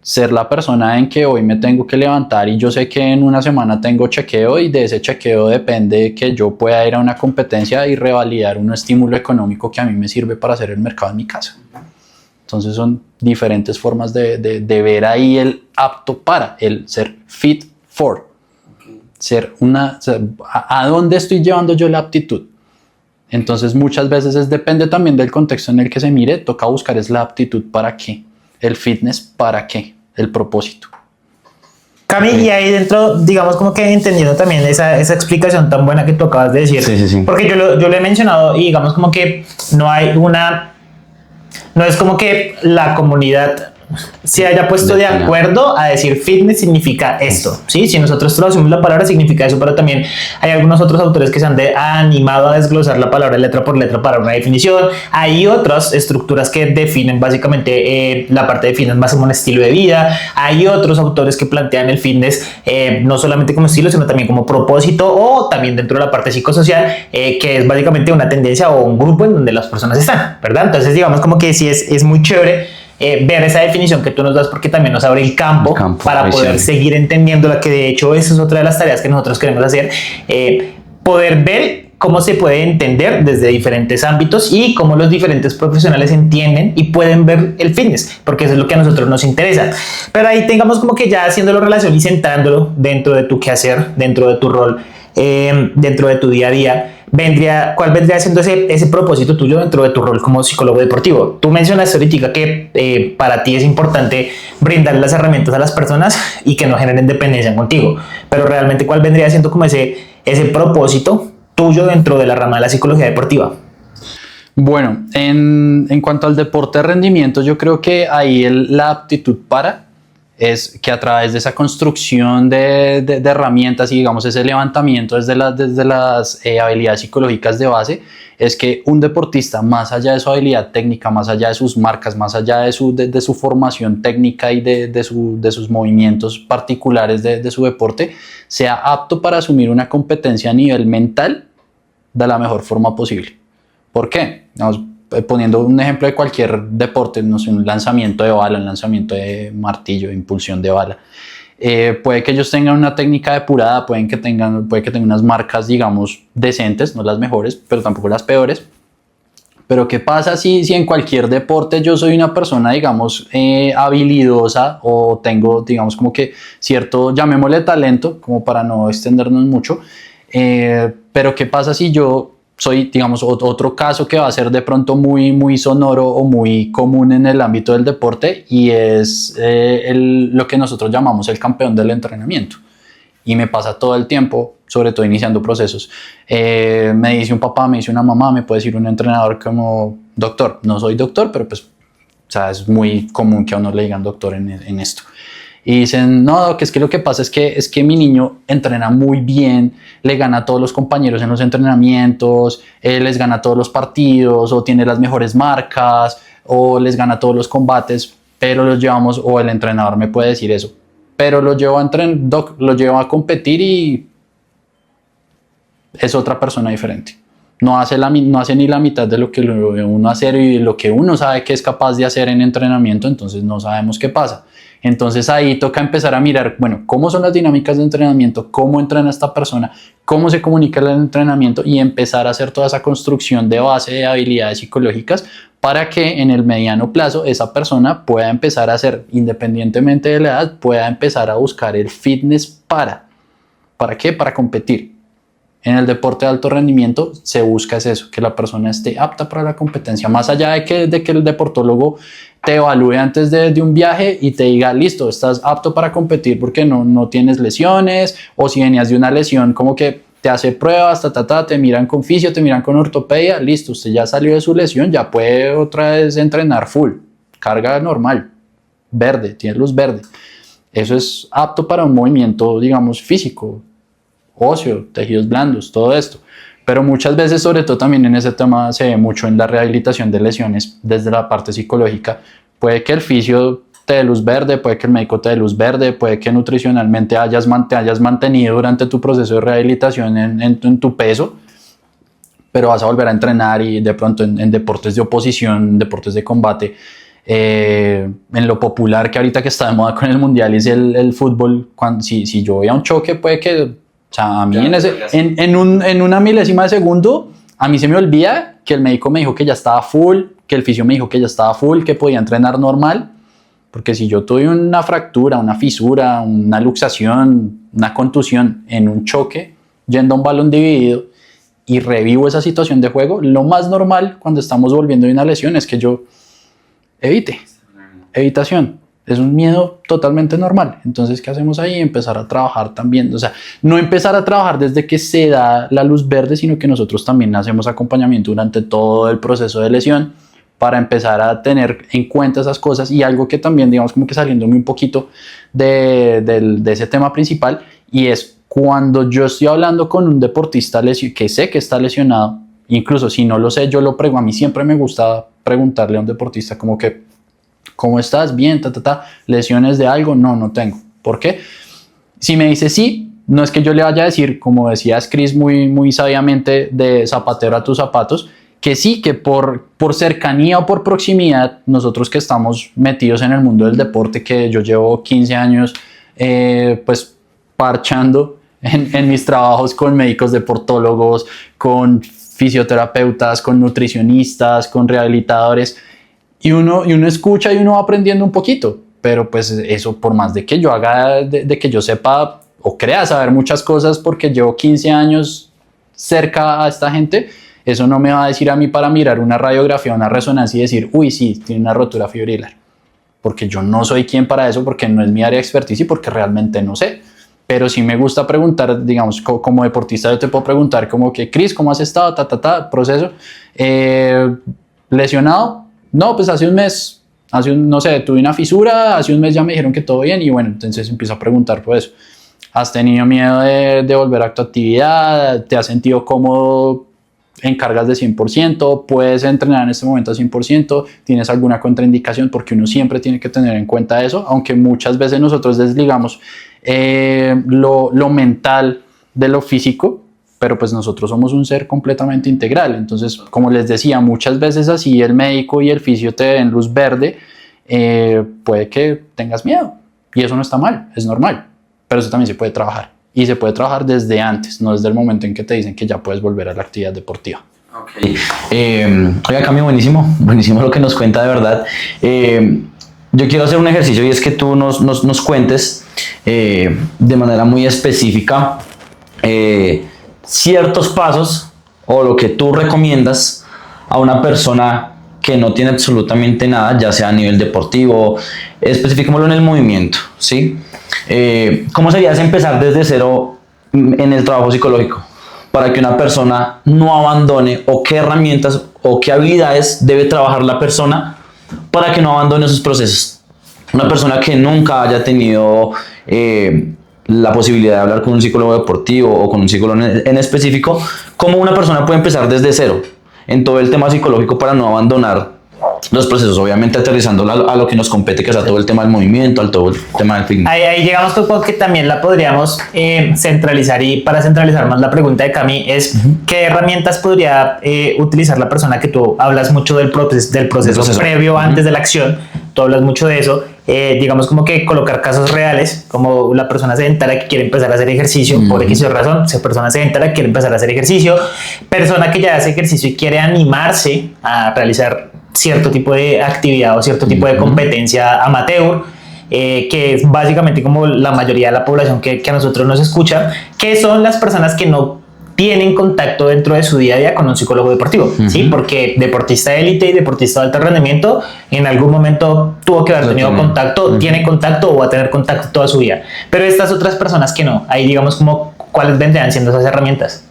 ser la persona en que hoy me tengo que levantar y yo sé que en una semana tengo chequeo y de ese chequeo depende que yo pueda ir a una competencia y revalidar un estímulo económico que a mí me sirve para hacer el mercado en mi casa. Entonces son diferentes formas de ver ahí el apto para, el ser fit for. ¿A dónde estoy llevando yo la aptitud? Entonces muchas veces depende también del contexto en el que se mire, toca buscar es la aptitud para qué, el fitness para qué, el propósito. Cami, y ahí dentro, digamos como que entendiendo también esa explicación tan buena que tú acabas de decir, Sí. Porque yo lo he mencionado y digamos como que no es como que la comunidad se haya puesto de acuerdo a decir fitness significa esto, ¿sí? Si nosotros traducimos la palabra significa eso, pero también hay algunos otros autores que se han animado a desglosar la palabra letra por letra para una definición. Hay otras estructuras que definen básicamente la parte de fitness más como un estilo de vida. Hay otros autores que plantean el fitness no solamente como estilo, sino también como propósito o también dentro de la parte psicosocial, que es básicamente una tendencia o un grupo en donde las personas están, ¿verdad? Entonces digamos como que sí es muy chévere ver esa definición que tú nos das porque también nos abre el campo para poder seguir entendiéndola, que de hecho esa es otra de las tareas que nosotros queremos hacer, poder ver cómo se puede entender desde diferentes ámbitos y cómo los diferentes profesionales entienden y pueden ver el fitness, porque eso es lo que a nosotros nos interesa. Pero ahí tengamos como que ya haciéndolo relación y centrándolo dentro de tu quehacer, dentro de tu rol, dentro de tu día a día, ¿cuál vendría siendo ese propósito tuyo dentro de tu rol como psicólogo deportivo? Tú mencionaste ahorita que para ti es importante brindar las herramientas a las personas y que no generen dependencia contigo, pero realmente ¿cuál vendría siendo como ese propósito tuyo dentro de la rama de la psicología deportiva? Bueno, en cuanto al deporte de rendimiento, yo creo que ahí la aptitud para es que a través de esa construcción de herramientas y digamos ese levantamiento desde las habilidades psicológicas de base, es que un deportista, más allá de su habilidad técnica, más allá de sus marcas, más allá de su formación técnica y de sus movimientos particulares de su deporte, sea apto para asumir una competencia a nivel mental de la mejor forma posible. ¿Por qué? Vamos, poniendo un ejemplo de cualquier deporte, no sé, un lanzamiento de bala, un lanzamiento de martillo, impulsión de bala. Puede que ellos tengan una técnica depurada, puede que tengan unas marcas, digamos, decentes, no las mejores, pero tampoco las peores. Pero ¿qué pasa si en cualquier deporte yo soy una persona, digamos, habilidosa o tengo, digamos, como que cierto, llamémosle talento, como para no extendernos mucho, pero ¿qué pasa si yo soy, digamos, otro caso que va a ser de pronto muy sonoro o muy común en el ámbito del deporte y es lo que nosotros llamamos el campeón del entrenamiento? Y me pasa todo el tiempo, sobre todo iniciando procesos. Me dice un papá, me dice una mamá, me puede decir un entrenador como doctor. No soy doctor, pero pues, o sea, es muy común que a uno le digan doctor en esto. Y dicen, no, que es que lo que pasa es que mi niño entrena muy bien, le gana a todos los compañeros en los entrenamientos, les gana todos los partidos, o tiene las mejores marcas, o les gana todos los combates, pero los llevamos, o el entrenador me puede decir eso, pero lo llevo a competir y es otra persona diferente. No hace ni la mitad de lo que uno hace y lo que uno sabe que es capaz de hacer en entrenamiento, entonces no sabemos qué pasa. Entonces ahí toca empezar a mirar, bueno, cómo son las dinámicas de entrenamiento, cómo entrena esta persona, cómo se comunica el entrenamiento y empezar a hacer toda esa construcción de base de habilidades psicológicas para que en el mediano plazo esa persona pueda empezar a hacer, independientemente de la edad, pueda empezar a buscar el fitness ¿para qué? Para competir. En el deporte de alto rendimiento se busca es eso, que la persona esté apta para la competencia, más allá de que el deportólogo te evalúe antes de un viaje y te diga, listo, estás apto para competir porque no tienes lesiones, o si venías de una lesión, como que te hace pruebas, te miran con fisio, te miran con ortopedia, listo, usted ya salió de su lesión, ya puede otra vez entrenar full, carga normal, verde, tiene luz verde. Eso es apto para un movimiento, digamos, físico, óseo, tejidos blandos, todo esto. Pero muchas veces, sobre todo también en ese tema, se ve mucho en la rehabilitación de lesiones desde la parte psicológica. Puede que el fisio te dé luz verde, puede que el médico te dé luz verde, puede que nutricionalmente te hayas mantenido durante tu proceso de rehabilitación en tu peso, pero vas a volver a entrenar y de pronto en deportes de oposición, deportes de combate, en lo popular que ahorita que está de moda con el mundial es el fútbol. Si yo voy a un choque, puede que, o sea, a mí en una milésima de segundo, a mí se me olvida que el médico me dijo que ya estaba full, que el fisio me dijo que ya estaba full, que podía entrenar normal, porque si yo tuve una fractura, una fisura, una luxación, una contusión en un choque, yendo a un balón dividido y revivo esa situación de juego, lo más normal cuando estamos volviendo de una lesión es que yo evitación. Es un miedo totalmente normal. Entonces, ¿qué hacemos ahí? Empezar a trabajar también. O sea, no empezar a trabajar desde que se da la luz verde, sino que nosotros también hacemos acompañamiento durante todo el proceso de lesión para empezar a tener en cuenta esas cosas. Y algo que también, digamos, como que saliéndome un poquito de ese tema principal, y es cuando yo estoy hablando con un deportista que sé que está lesionado, incluso si no lo sé, yo lo pregunto. A mí siempre me gusta preguntarle a un deportista como que, ¿cómo estás? Bien, ¿lesiones de algo? No tengo. ¿Por qué? Si me dice sí, no es que yo le vaya a decir, como decía Chris muy sabiamente, de zapatero a tus zapatos, que sí, que por cercanía o por proximidad, nosotros que estamos metidos en el mundo del deporte, que yo llevo 15 años pues parchando en mis trabajos con médicos deportólogos, con fisioterapeutas, con nutricionistas, con rehabilitadores, y uno escucha y uno va aprendiendo un poquito, pero pues eso, por más de que yo haga, de que yo sepa o crea saber muchas cosas porque llevo 15 años cerca a esta gente, eso no me va a decir a mí para mirar una radiografía, una resonancia y decir, uy, sí, tiene una rotura fibrilar, porque yo no soy quien para eso, porque no es mi área de expertise y porque realmente no sé. Pero sí me gusta preguntar, digamos, como deportista yo te puedo preguntar como que, Chris, ¿cómo has estado? Proceso. ¿Lesionado? No, pues hace un mes, no sé, tuve una fisura, hace un mes ya me dijeron que todo bien y bueno, entonces empiezo a preguntar por eso. ¿Has tenido miedo de volver a tu actividad? ¿Te has sentido cómodo en cargas de 100%? ¿Puedes entrenar en este momento a 100%? ¿Tienes alguna contraindicación? Porque uno siempre tiene que tener en cuenta eso, aunque muchas veces nosotros desligamos lo mental de lo físico, pero pues nosotros somos un ser completamente integral. Entonces, como les decía, muchas veces así el médico y el fisio te den luz verde, puede que tengas miedo. Y eso no está mal, es normal, pero eso también se puede trabajar. Y se puede trabajar desde antes, no desde el momento en que te dicen que ya puedes volver a la actividad deportiva. Okay. Oiga, Cami, buenísimo lo que nos cuenta de verdad. Yo quiero hacer un ejercicio y es que tú nos cuentes de manera muy específica ciertos pasos o lo que tú recomiendas a una persona que no tiene absolutamente nada, ya sea a nivel deportivo, especificémoslo en el movimiento, ¿sí? ¿Cómo sería empezar desde cero en el trabajo psicológico para que una persona no abandone, o qué herramientas o qué habilidades debe trabajar la persona para que no abandone sus procesos? Una persona que nunca haya tenido la posibilidad de hablar con un psicólogo deportivo o con un psicólogo en específico, ¿cómo una persona puede empezar desde cero en todo el tema psicológico para no abandonar los procesos? Obviamente aterrizando a lo que nos compete, que es a todo el tema del movimiento, al todo el tema del fitness. Ahí llegamos a un punto que también la podríamos centralizar, y para centralizar más la pregunta de Cami es ¿qué herramientas podría utilizar la persona? Que tú hablas mucho del proceso previo, antes de la acción, tú hablas mucho de eso, digamos como que colocar casos reales, como la persona sedentaria que quiere empezar a hacer ejercicio por X razón, persona sedentaria que quiere empezar a hacer egercicio, persona que ya hace ejercicio y quiere animarse a realizar cierto tipo de actividad o cierto tipo de competencia amateur, que es básicamente como la mayoría de la población que a nosotros nos escucha, que son las personas que no tienen contacto dentro de su día a día con un psicólogo deportivo, ¿sí? Porque deportista de élite y deportista de alto rendimiento en algún momento tuvo que haber tenido contacto, tiene contacto o va a tener contacto toda su vida, pero estas otras personas que no, ahí digamos como ¿cuáles vendrían siendo esas herramientas?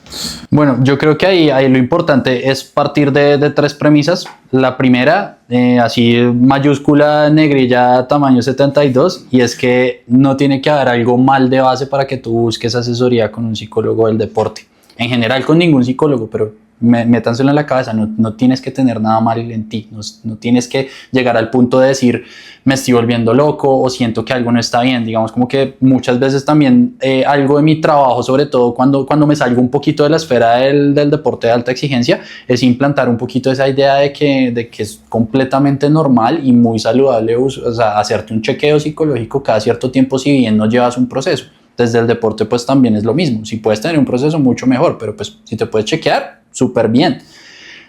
Bueno, yo creo que ahí lo importante es partir de tres premisas. La primera, así mayúscula, negrilla, tamaño 72, y es que no tiene que haber algo mal de base para que tú busques asesoría con un psicólogo del deporte. En general con ningún psicólogo, pero métanselo en la cabeza, no tienes que tener nada mal en ti, no tienes que llegar al punto de decir me estoy volviendo loco o siento que algo no está bien. Digamos como que muchas veces también algo de mi trabajo, sobre todo cuando me salgo un poquito de la esfera del deporte de alta exigencia, es implantar un poquito esa idea de que es completamente normal y muy saludable, o sea, hacerte un chequeo psicológico cada cierto tiempo si bien no llevas un proceso. Desde el deporte pues también es lo mismo, si puedes tener un proceso mucho mejor, pero pues si te puedes chequear, súper bien.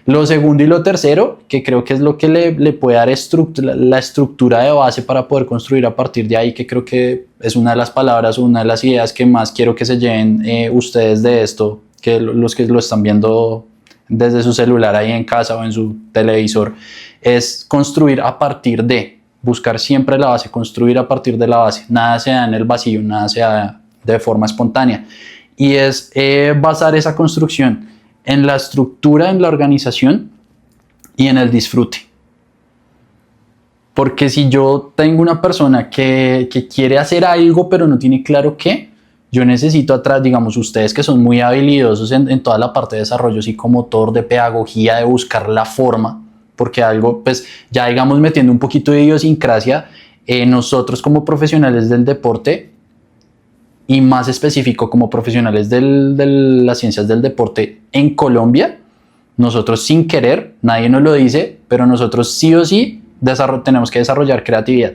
Lo segundo y lo tercero, que creo que es lo que le puede dar la estructura de base para poder construir a partir de ahí, que creo que es una de las palabras, una de las ideas que más quiero que se lleven ustedes de esto, que los que lo están viendo desde su celular ahí en casa o en su televisor, es construir a partir de, buscar siempre la base, construir a partir de la base. Nada se da en el vacío, nada se da de forma espontánea. Y es basar esa construcción en la estructura, en la organización y en el disfrute. Porque si yo tengo una persona que quiere hacer algo pero no tiene claro qué, yo necesito atrás, digamos, ustedes que son muy habilidosos en toda la parte de desarrollo psicomotor, de pedagogía, de buscar la forma, porque algo, pues ya digamos metiendo un poquito de idiosincrasia, nosotros como profesionales del deporte y más específico como profesionales de las ciencias del deporte en Colombia, nosotros sin querer, nadie nos lo dice, pero nosotros sí o sí tenemos que desarrollar creatividad.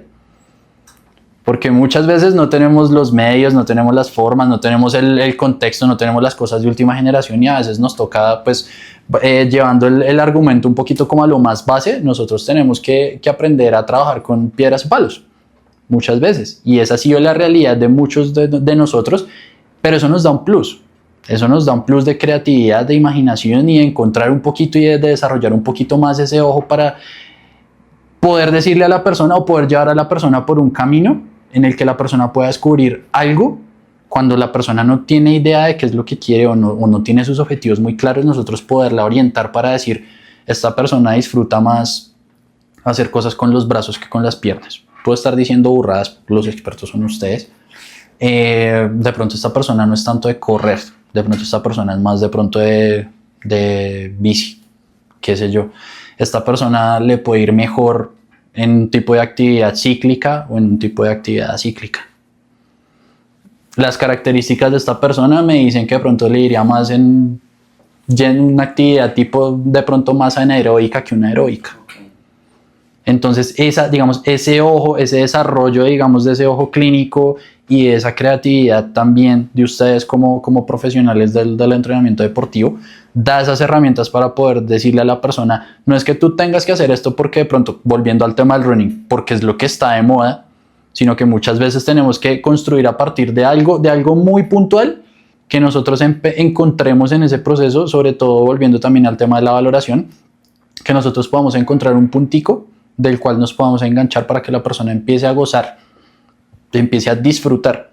Porque muchas veces no tenemos los medios, no tenemos las formas, no tenemos el contexto, no tenemos las cosas de última generación y a veces nos toca, pues, llevando el argumento un poquito como a lo más base, nosotros tenemos que aprender a trabajar con piedras y palos, muchas veces. Y esa ha sido la realidad de muchos de nosotros, pero eso nos da un plus. Eso nos da un plus de creatividad, de imaginación y de encontrar un poquito y de desarrollar un poquito más ese ojo para poder decirle a la persona o poder llevar a la persona por un camino en el que la persona pueda descubrir algo. Cuando la persona no tiene idea de qué es lo que quiere o no tiene sus objetivos muy claros, nosotros poderla orientar para decir, esta persona disfruta más hacer cosas con los brazos que con las piernas. Puedo estar diciendo burradas, los expertos son ustedes. De pronto esta persona no es tanto de correr, de pronto esta persona es más de pronto de bici, qué sé yo. Esta persona le puede ir mejor en un tipo de actividad cíclica o en un tipo de actividad acíclica. Las características de esta persona me dicen que de pronto le iría más en una actividad tipo de pronto más anaeróbica que una aeróbica. Okay. Entonces, digamos, ese ojo, ese desarrollo, digamos, de ese ojo clínico y esa creatividad también de ustedes como profesionales del entrenamiento deportivo, da esas herramientas para poder decirle a la persona, no es que tú tengas que hacer esto porque de pronto, volviendo al tema del running, porque es lo que está de moda, sino que muchas veces tenemos que construir a partir de algo muy puntual que nosotros encontremos en ese proceso, sobre todo volviendo también al tema de la valoración, que nosotros podamos encontrar un puntico del cual nos podamos enganchar para que la persona empiece a gozar, empiece a disfrutar,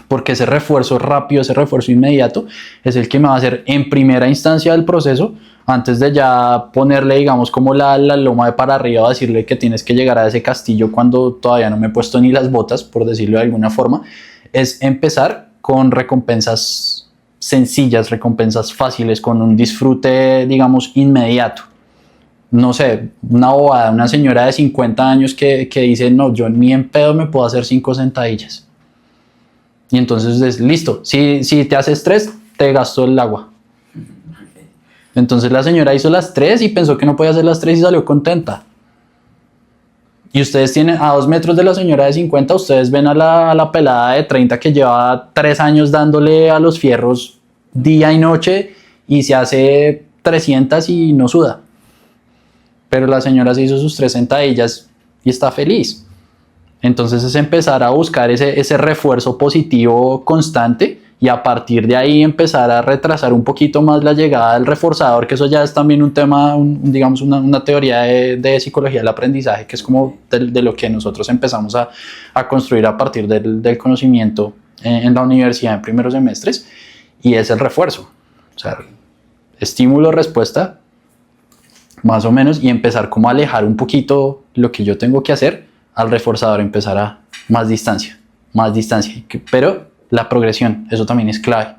porque ese refuerzo rápido, ese refuerzo inmediato es el que me va a hacer en primera instancia del proceso, antes de ya ponerle, digamos, como la loma de para arriba, o decirle que tienes que llegar a ese castillo cuando todavía no me he puesto ni las botas, por decirlo de alguna forma, es empezar con recompensas sencillas, recompensas fáciles, con un disfrute, digamos, inmediato. No sé, una bobada, una señora de 50 años que dice, no, yo ni en pedo me puedo hacer 5 sentadillas. Y entonces es listo, si te haces 3, te gasto el agua. Entonces la señora hizo las 3 y pensó que no podía hacer las 3 y salió contenta. Y ustedes tienen a 2 metros de la señora de 50, ustedes ven a la pelada de 30 que lleva 3 años dándole a los fierros día y noche y se hace 300 y no suda. Pero la señora se hizo sus 3 sentadillas y está feliz. Entonces es empezar a buscar ese refuerzo positivo constante y a partir de ahí empezar a retrasar un poquito más la llegada del reforzador, que eso ya es también un tema, digamos una teoría de psicología del aprendizaje, que es como de lo que nosotros empezamos a construir a partir del conocimiento en la universidad en primeros semestres, y es el refuerzo. O sea, estímulo-respuesta, más o menos, y empezar como a alejar un poquito lo que yo tengo que hacer al reforzador, empezar a más distancia, pero la progresión, eso también es clave.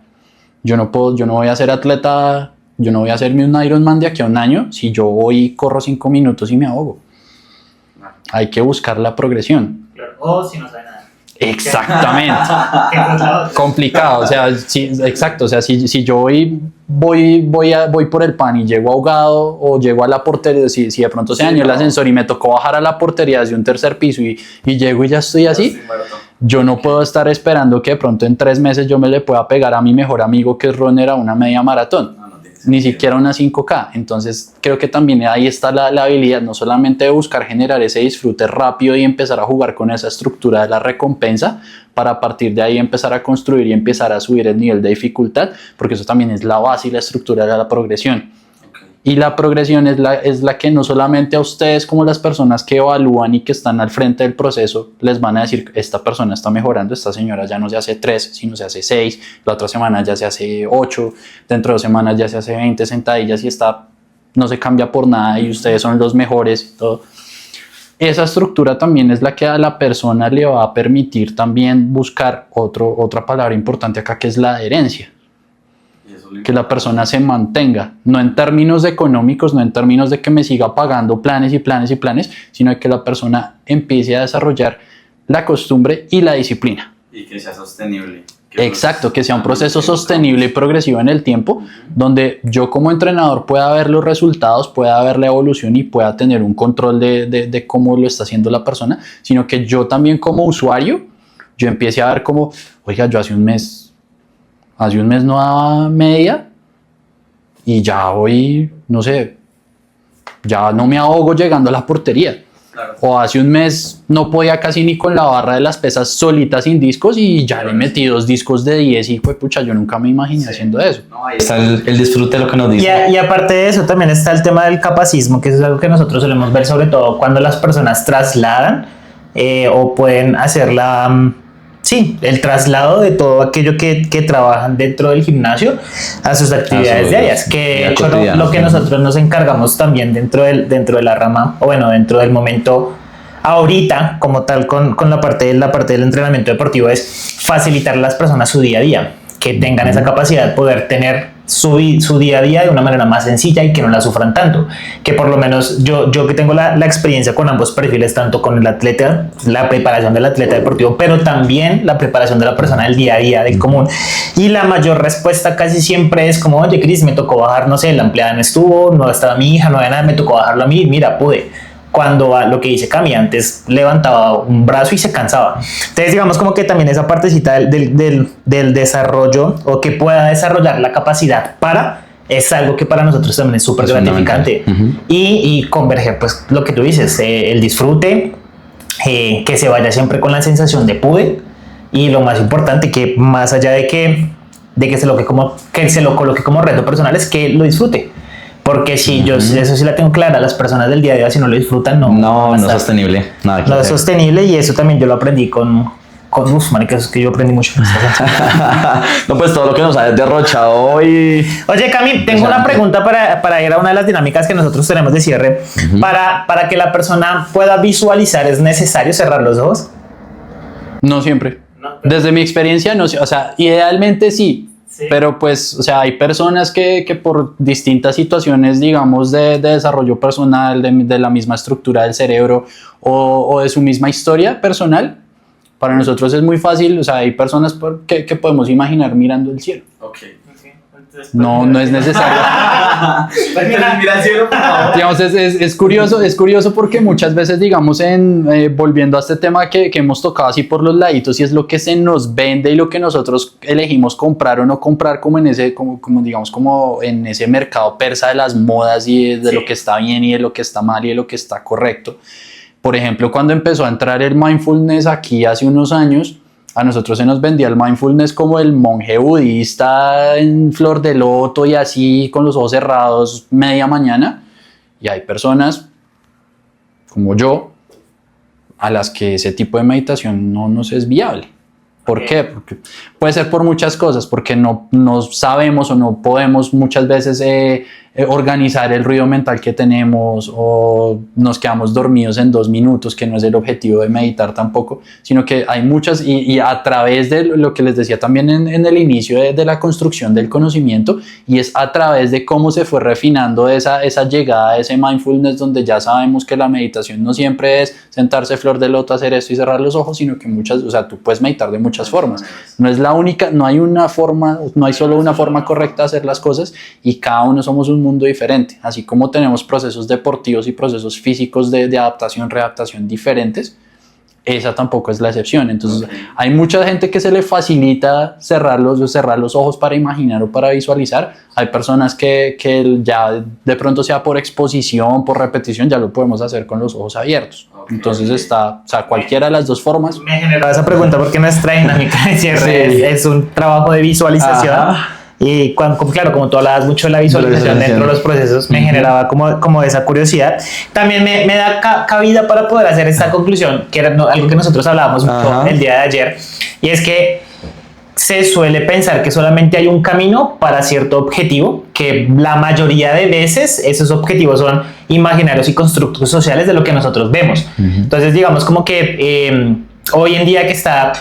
Yo no voy a ser atleta, yo no voy a hacerme un Ironman de aquí a un año si yo voy y corro 5 minutos y me ahogo. Hay que buscar la progresión. O si no sabe nada. Exactamente. Complicado, o sea, sí, exacto, o sea, si yo voy por el pan y llego ahogado o llego a la portería, si de pronto se dañó el ascensor y me tocó bajar a la portería desde un tercer piso y llego y ya estoy así, yo no puedo estar esperando que de pronto en 3 meses yo me le pueda pegar a mi mejor amigo que es runner a una media maratón. Ni siquiera una 5K. Entonces creo que también ahí está la habilidad, no solamente de buscar generar ese disfrute rápido y empezar a jugar con esa estructura de la recompensa, para a partir de ahí empezar a construir y empezar a subir el nivel de dificultad, porque eso también es la base y la estructura de la progresión. Y la progresión es la que no solamente a ustedes como las personas que evalúan y que están al frente del proceso les van a decir, esta persona está mejorando, esta señora ya no se hace 3, sino se hace 6, la otra semana ya se hace 8, dentro de 2 semanas ya se hace 20 sentadillas y no se cambia por nada y ustedes son los mejores y todo. Esa estructura también es la que a la persona le va a permitir también buscar otra palabra importante acá, que es la adherencia. Que la persona se mantenga, no en términos económicos, no en términos de que me siga pagando planes y planes y planes, sino que la persona empiece a desarrollar la costumbre y la disciplina. Y que sea sostenible. Exacto, que sea un proceso sostenible y progresivo en el tiempo, donde yo como entrenador pueda ver los resultados, pueda ver la evolución y pueda tener un control de cómo lo está haciendo la persona, sino que yo también como usuario, yo empiece a ver como, oiga, yo hace un mes no daba media y ya hoy, no sé, ya no me ahogo llegando a la portería. Claro. O hace un mes no podía casi ni con la barra de las pesas solita sin discos y ya le metí 2 discos de 10 y fue pucha, yo nunca me imaginé haciendo eso. No, ahí está el disfrute de lo que nos dice. Y aparte de eso también está el tema del capacismo, que es algo que nosotros solemos ver sobre todo cuando las personas trasladan o pueden hacer el traslado de todo aquello que trabajan dentro del gimnasio a sus actividades diarias, que de hecho lo que nosotros nos encargamos también dentro de la rama, o bueno, dentro del momento ahorita como tal con la parte del entrenamiento deportivo, es facilitar a las personas su día a día, que tengan esa capacidad de poder tener su día a día de una manera más sencilla y que no la sufran tanto, que por lo menos yo que tengo la experiencia con ambos perfiles, tanto con el atleta, la preparación del atleta deportivo, pero también la preparación de la persona del día a día, del común, y la mayor respuesta casi siempre es como, oye Cris, me tocó bajar, no sé, la empleada no estuvo, no estaba mi hija, no había nada, me tocó bajarlo a mí, mira, pude. cuando lo que dice Cami, antes levantaba un brazo y se cansaba. Entonces digamos como que también esa partecita del desarrollo o que pueda desarrollar la capacidad para es algo que para nosotros también es súper gratificante. Y converger, pues lo que tú dices, el disfrute, que se vaya siempre con la sensación de pude, y lo más importante, que más allá de que se lo coloque como reto personal, es que lo disfrute. Porque si yo eso sí la tengo clara, las personas del día a día, si no lo disfrutan, no es sostenible. Nada que no es hacer. sostenible, y eso también yo lo aprendí con marica, es que yo aprendí mucho. No, pues todo lo que nos ha derrochado hoy. Oye, Cami, tengo una pregunta para ir a una de las dinámicas que nosotros tenemos de cierre. Para que la persona pueda visualizar, ¿es necesario cerrar los ojos? No siempre. Desde mi experiencia, no, o sea, idealmente sí. Pero pues, o sea, hay personas que por distintas situaciones, digamos, de desarrollo personal, de la misma estructura del cerebro o de su misma historia personal, para nosotros es muy fácil, o sea, hay personas que podemos imaginar mirando el cielo. No es necesario. Mira el cielo, por favor. Digamos, es curioso porque muchas veces, digamos, volviendo a este tema que hemos tocado así por los laditos, y es lo que se nos vende y lo que nosotros elegimos comprar o no comprar, como en ese, digamos, como en ese mercado persa de las modas y de lo que está bien y de lo que está mal y de lo que está correcto. Por ejemplo, cuando empezó a entrar el mindfulness aquí hace unos años, a nosotros se nos vendía el mindfulness como el monje budista en flor de loto y así con los ojos cerrados media mañana. Y hay personas como yo a las que ese tipo de meditación no nos es viable. ¿Por qué? Porque puede ser por muchas cosas, porque no sabemos o no podemos muchas veces organizar el ruido mental que tenemos, o nos quedamos dormidos en 2 minutos, que no es el objetivo de meditar tampoco, sino que hay muchas, y a través de lo que les decía también en el inicio de la construcción del conocimiento, y es a través de cómo se fue refinando esa llegada a ese mindfulness, donde ya sabemos que la meditación no siempre es sentarse flor de loto, hacer esto y cerrar los ojos, sino que o sea, tú puedes meditar de muchas formas. No es la única, no hay una forma, no hay solo una forma correcta de hacer las cosas, y cada uno somos un mundo diferente. Así como tenemos procesos deportivos y procesos físicos de adaptación, readaptación diferentes, esa tampoco es la excepción. Entonces, hay mucha gente que se le facilita cerrar los ojos para imaginar o para visualizar. Hay personas que ya de pronto, sea por exposición, por repetición, ya lo podemos hacer con los ojos abiertos. Entonces está, o sea, cualquiera de las dos formas. Me generó esa pregunta porque nuestra dinámica de cierre es un trabajo de visualización. Ajá. Y claro, como tú hablabas mucho de la visualización dentro de los procesos, me generaba como esa curiosidad. También me da cabida para poder hacer esta conclusión, que era algo que nosotros hablábamos mucho el día de ayer, y es que se suele pensar que solamente hay un camino para cierto objetivo, que la mayoría de veces esos objetivos son imaginarios y constructos sociales de lo que nosotros vemos. Entonces, digamos como que hoy en día que está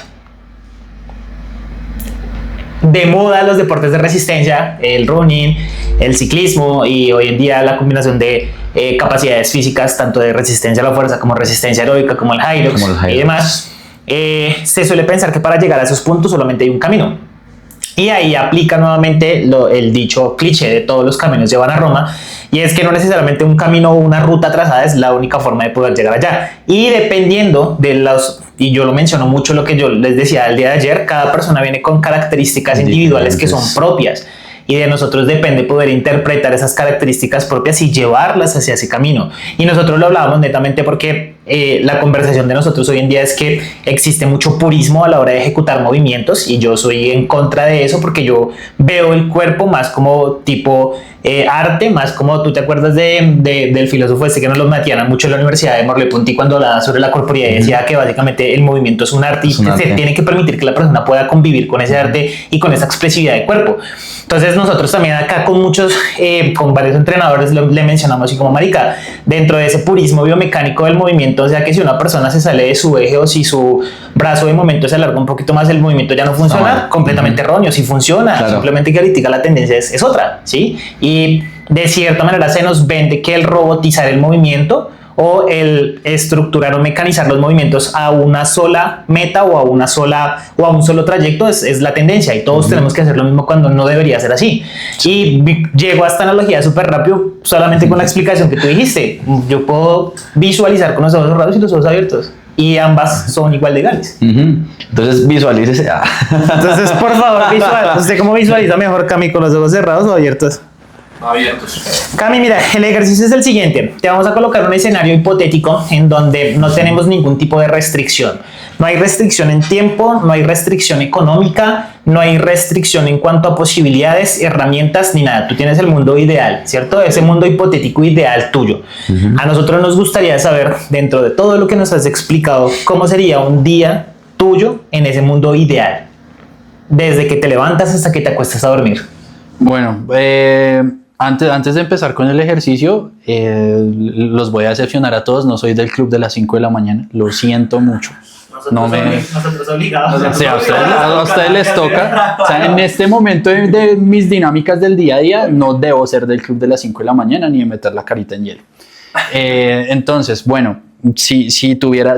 de moda los deportes de resistencia, el running, el ciclismo, y hoy en día la combinación de capacidades físicas, tanto de resistencia a la fuerza como resistencia aeróbica, como el Hyrox y demás, se suele pensar que para llegar a esos puntos solamente hay un camino. Y ahí aplica nuevamente el dicho cliché de todos los caminos llevan a Roma, y es que no necesariamente un camino o una ruta trazada es la única forma de poder llegar allá. Y dependiendo de y yo lo menciono mucho, lo que yo les decía el día de ayer, cada persona viene con características individuales que son propias, y de nosotros depende poder interpretar esas características propias y llevarlas hacia ese camino. Y nosotros lo hablábamos netamente porque la conversación de nosotros hoy en día es que existe mucho purismo a la hora de ejecutar movimientos, y yo soy en contra de eso porque yo veo el cuerpo más como tipo arte, más como, tú te acuerdas del filósofo que nos lo metían mucho en la Universidad de Merleau-Ponty cuando hablaba sobre la corporalidad, y decía que básicamente el movimiento es un arte, y se tiene que permitir que la persona pueda convivir con ese arte y con esa expresividad de cuerpo. Entonces nosotros también acá con con varios entrenadores le mencionamos así como, marica, dentro de ese purismo biomecánico del movimiento, o sea que si una persona se sale de su eje o si su brazo de momento se alarga un poquito más, el movimiento ya no funciona, completamente erróneo. Si funciona, simplemente que ahorita la tendencia es otra, ¿sí? Y de cierta manera se nos vende que el robotizar el movimiento o el estructurar o mecanizar los movimientos a una sola meta o a un solo trayecto es la tendencia, y todos tenemos que hacer lo mismo cuando no debería ser así. Y llego a esta analogía súper rápido solamente con la explicación que tú dijiste. Yo puedo visualizar con los ojos cerrados y los ojos abiertos, y ambas son igual legales. Entonces visualícese. Entonces, por favor, ¿usted cómo visualiza mejor, Cami, con los ojos cerrados o abiertos? Abiertos. Cami, mira, el ejercicio es el siguiente. Te vamos a colocar un escenario hipotético en donde no tenemos ningún tipo de restricción. No hay restricción en tiempo, no hay restricción económica, no hay restricción en cuanto a posibilidades, herramientas, ni nada. Tú tienes el mundo ideal, ¿cierto? Ese mundo hipotético ideal tuyo. A nosotros nos gustaría saber, dentro de todo lo que nos has explicado, cómo sería un día tuyo en ese mundo ideal, desde que te levantas hasta que te acuestas a dormir. Bueno, antes de empezar con el ejercicio, los voy a decepcionar a todos. No soy del club de las 5 de la mañana. Lo siento mucho. Nosotros obligados. Sí, a ustedes les toca. O sea, en este momento de mis dinámicas del día a día, no debo ser del club de las 5 de la mañana ni de meter la carita en hielo. Entonces, bueno, si estuviera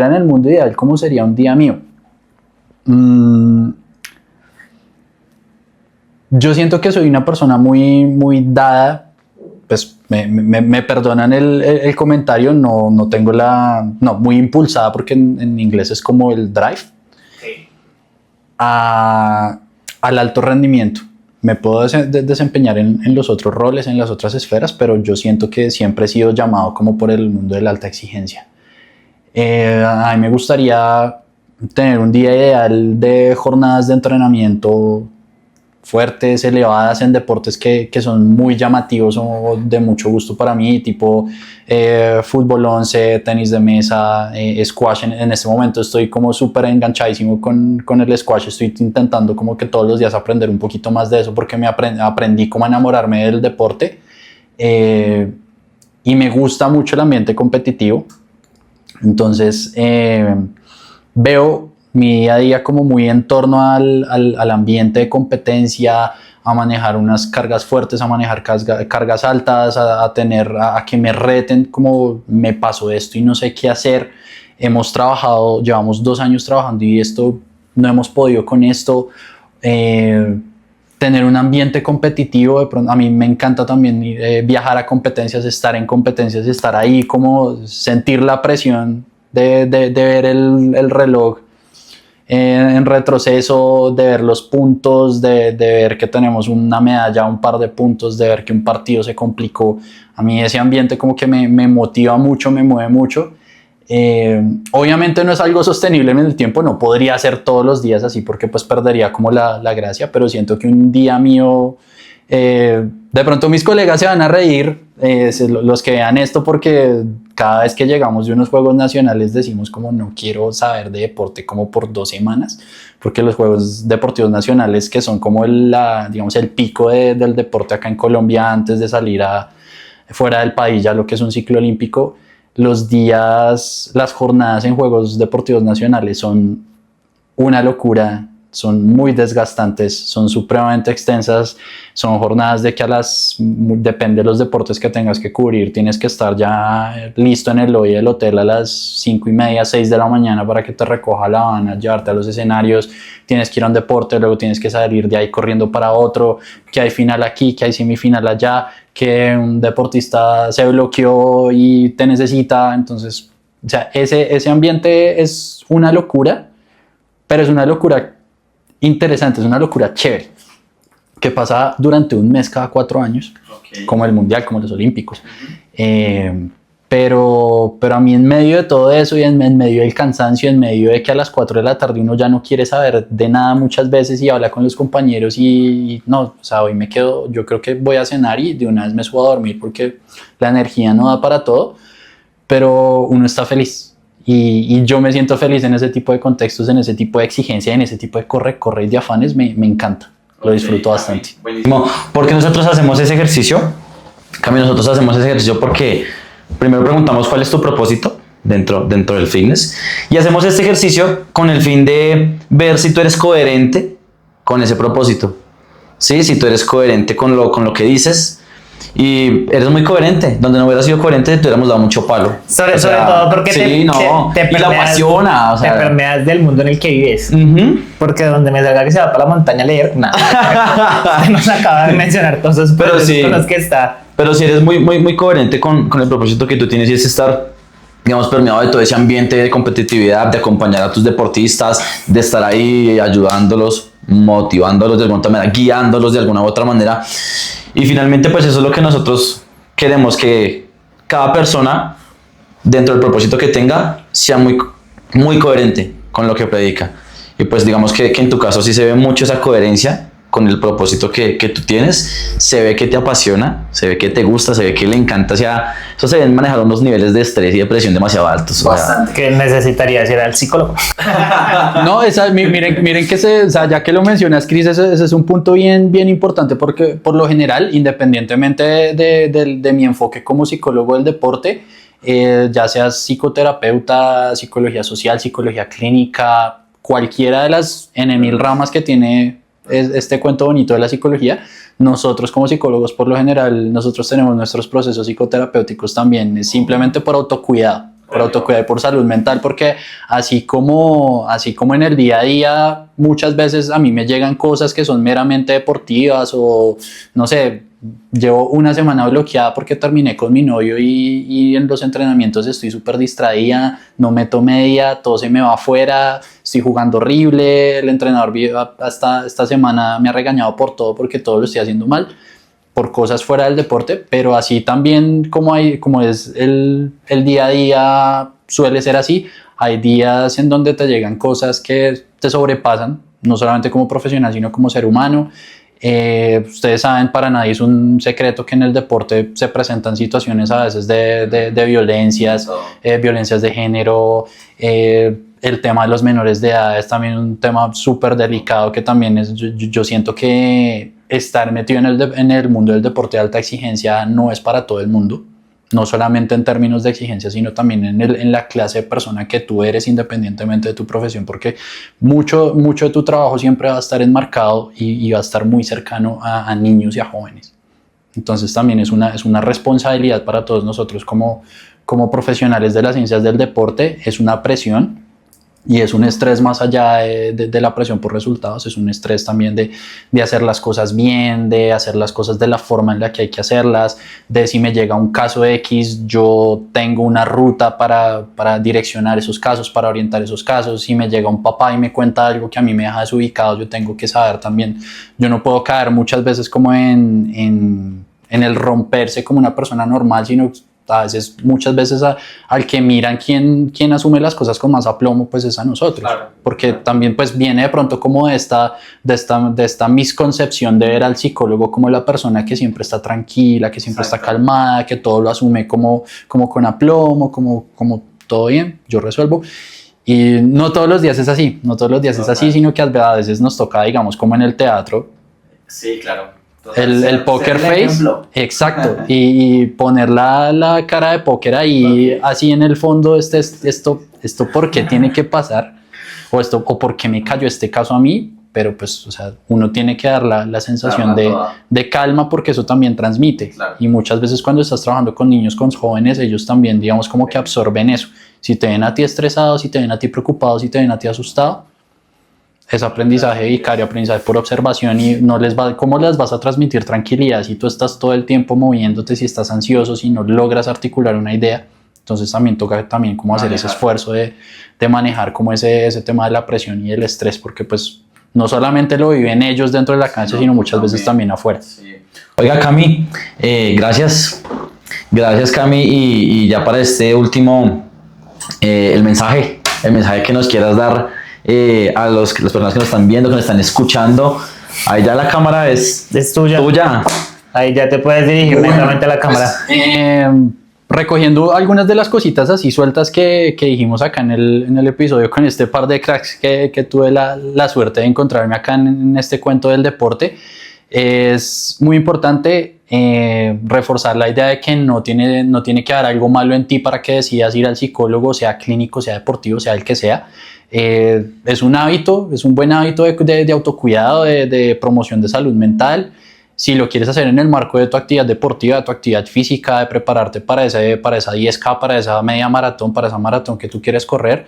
en el mundo ideal, ¿cómo sería un día mío? Yo siento que soy una persona muy dada, pues me perdonan el comentario, no tengo muy impulsada, porque en inglés es como el drive, al alto rendimiento. Me puedo desempeñar en los otros roles, en las otras esferas, pero yo siento que siempre he sido llamado como por el mundo de la alta exigencia. A mí me gustaría tener un día ideal de jornadas de entrenamiento fuertes, elevadas, en deportes que son muy llamativos o de mucho gusto para mí, tipo fútbol 11, tenis de mesa, squash. En este momento estoy como súper enganchadísimo con el squash. Estoy intentando como que todos los días aprender un poquito más de eso, porque aprendí como a enamorarme del deporte, y me gusta mucho el ambiente competitivo. Entonces veo mi día a día como muy en torno al ambiente de competencia, a manejar unas cargas fuertes, a manejar cargas altas, a que me reten, como me pasó esto y no sé qué hacer. Llevamos 2 años trabajando y no hemos podido con esto. Tener un ambiente competitivo, de pronto, a mí me encanta también viajar a competencias, estar en competencias, estar ahí, como sentir la presión de ver el reloj en retroceso, de ver los puntos, de ver que tenemos una medalla, un par de puntos, de ver que un partido se complicó. A mí ese ambiente como que me motiva mucho, me mueve mucho. Obviamente no es algo sostenible en el tiempo, no podría ser todos los días así, porque pues perdería como la gracia, pero siento que un día mío, de pronto mis colegas se van a reír, los que vean esto, porque cada vez que llegamos de unos Juegos Nacionales decimos como no quiero saber de deporte como por 2 semanas, porque los Juegos Deportivos Nacionales, que son como digamos el pico del deporte acá en Colombia, antes de salir fuera del país, ya lo que es un ciclo olímpico, las jornadas en Juegos Deportivos Nacionales son una locura, son muy desgastantes, son supremamente extensas, son jornadas de que depende de los deportes que tengas que cubrir, tienes que estar ya listo en el lobby del hotel a las 5:30, 6 de la mañana para que te recoja la van, llevarte a los escenarios, tienes que ir a un deporte, luego tienes que salir de ahí corriendo para otro, que hay final aquí, que hay semifinal allá, que un deportista se bloqueó y te necesita. Entonces, o sea, ese ambiente es una locura, pero es una locura interesante, es una locura chévere, que pasa durante un mes cada 4 años, como el Mundial, como los Olímpicos. Pero a mí, en medio de todo eso y en medio del cansancio, en medio de que a las 4 de la tarde uno ya no quiere saber de nada muchas veces y habla con los compañeros y no, o sea, hoy me quedo, yo creo que voy a cenar y de una vez me subo a dormir porque la energía no da para todo, pero uno está feliz. Y yo me siento feliz en ese tipo de contextos, en ese tipo de exigencia, en ese tipo de corre y de afanes. Me encanta, lo disfruto bastante. Buenísimo. ¿Por qué nosotros hacemos ese ejercicio? Nosotros hacemos ese ejercicio porque primero preguntamos cuál es tu propósito dentro del fitness, y hacemos este ejercicio con el fin de ver si tú eres coherente con ese propósito, ¿sí? Si tú eres coherente con lo que dices, Y eres muy coherente. Donde no hubieras sido coherente, te hubiéramos dado mucho palo. Sobre O sea, todo porque sí, te, no, te y la apasiona. O te sea, permeas del mundo en el que vives. ujú. Porque donde me salga que se va para la montaña a leer, nada. Nos acaba de mencionar todos esos Pero procesos sí. con los que está. Pero si eres muy coherente con el propósito que tú tienes, y es estar, digamos, permeado de todo ese ambiente de competitividad, de acompañar a tus deportistas, de estar ahí ayudándolos, motivándolos de alguna manera, guiándolos de alguna u otra manera. Y finalmente, pues eso es lo que nosotros queremos, que cada persona, dentro del propósito que tenga, sea muy coherente con lo que predica. Y pues digamos que en tu caso sí se ve mucho esa coherencia con el propósito que tú tienes. Se ve que te apasiona, se ve que te gusta, se ve que le encanta. O sea, eso se ven manejar unos niveles de estrés y depresión demasiado altos. O sea, Que necesitaría ir al psicólogo. No, miren que o sea, ya que lo mencionas, Cris, ese es un punto bien importante, porque por lo general, independientemente de mi enfoque como psicólogo del deporte, ya sea psicoterapeuta, psicología social, psicología clínica, cualquiera de las N.000 ramas que tiene este cuento bonito de la psicología, nosotros como psicólogos por lo general, nosotros tenemos nuestros procesos psicoterapéuticos también, simplemente por autocuidado y por salud mental, porque así como en el día a día muchas veces a mí me llegan cosas que son meramente deportivas, o no sé, llevo una semana bloqueada porque terminé con mi novio y en los entrenamientos estoy súper distraída, no meto media, todo se me va afuera, estoy jugando horrible, el entrenador hasta esta semana me ha regañado por todo porque todo lo estoy haciendo mal, por cosas fuera del deporte, pero así también como es el día a día, suele ser así. Hay días en donde te llegan cosas que te sobrepasan, no solamente como profesional, sino como ser humano. Ustedes saben, para nadie es un secreto que en el deporte se presentan situaciones a veces de violencias, violencias de género. El tema de los menores de edad es también un tema súper delicado, que también yo siento que estar metido en el mundo del deporte de alta exigencia no es para todo el mundo, no solamente en términos de exigencia, sino también en la clase de persona que tú eres, independientemente de tu profesión, porque mucho de tu trabajo siempre va a estar enmarcado y va a estar muy cercano a niños y a jóvenes. Entonces también es una responsabilidad para todos nosotros como profesionales de las ciencias del deporte, es una presión. Y es un estrés más allá de la presión por resultados, es un estrés también de hacer las cosas bien, de hacer las cosas de la forma en la que hay que hacerlas, de si me llega un caso X, yo tengo una ruta para direccionar esos casos, para orientar esos casos. Si me llega un papá y me cuenta algo que a mí me deja desubicado, yo tengo que saber también. Yo no puedo caer muchas veces como en el romperse como una persona normal, sino a veces, muchas veces al que miran quién asume las cosas con más aplomo, pues es a nosotros. Claro. Porque también pues viene de pronto como de esta misconcepción de ver al psicólogo como la persona que siempre está tranquila, que siempre está calmada, que todo lo asume como con aplomo, como todo bien, yo resuelvo. Y no todos los días es así, sino que a veces nos toca, digamos, como en el teatro. Sí, claro. El poker face, exacto, y poner la cara de póker ahí, así en el fondo, esto por qué tiene que pasar, o por qué me cayó este caso a mí, pero pues, o sea, uno tiene que dar la sensación de calma, porque eso también transmite, claro. Y muchas veces cuando estás trabajando con niños, con jóvenes, ellos también, digamos, como que absorben eso. Si te ven a ti estresado, si te ven a ti preocupado, si te ven a ti asustado, es aprendizaje vicario, aprendizaje por observación, y ¿cómo les vas a transmitir tranquilidad si tú estás todo el tiempo moviéndote, si estás ansioso, si no logras articular una idea? Entonces también toca como hacer ese esfuerzo de manejar como ese tema de la presión y el estrés, porque pues no solamente lo viven ellos dentro de la cancha, sino muchas veces también afuera. Sí. Oiga, Cami, gracias Cami, y ya para este último, el mensaje que nos quieras dar a las personas que nos están viendo, que nos están escuchando. Ahí ya la cámara es tuya. Ahí ya te puedes dirigir directamente a la cámara. Recogiendo algunas de las cositas así sueltas que dijimos acá en el episodio con este par de cracks que tuve la suerte de encontrarme acá en este cuento del deporte, es muy importante reforzar la idea de que no tiene que haber algo malo en ti para que decidas ir al psicólogo, sea clínico, sea deportivo, sea el que sea. Es un buen hábito de autocuidado, de promoción de salud mental. Si lo quieres hacer en el marco de tu actividad deportiva, de tu actividad física, de prepararte para esa 10K, para esa media maratón, para esa maratón que tú quieres correr,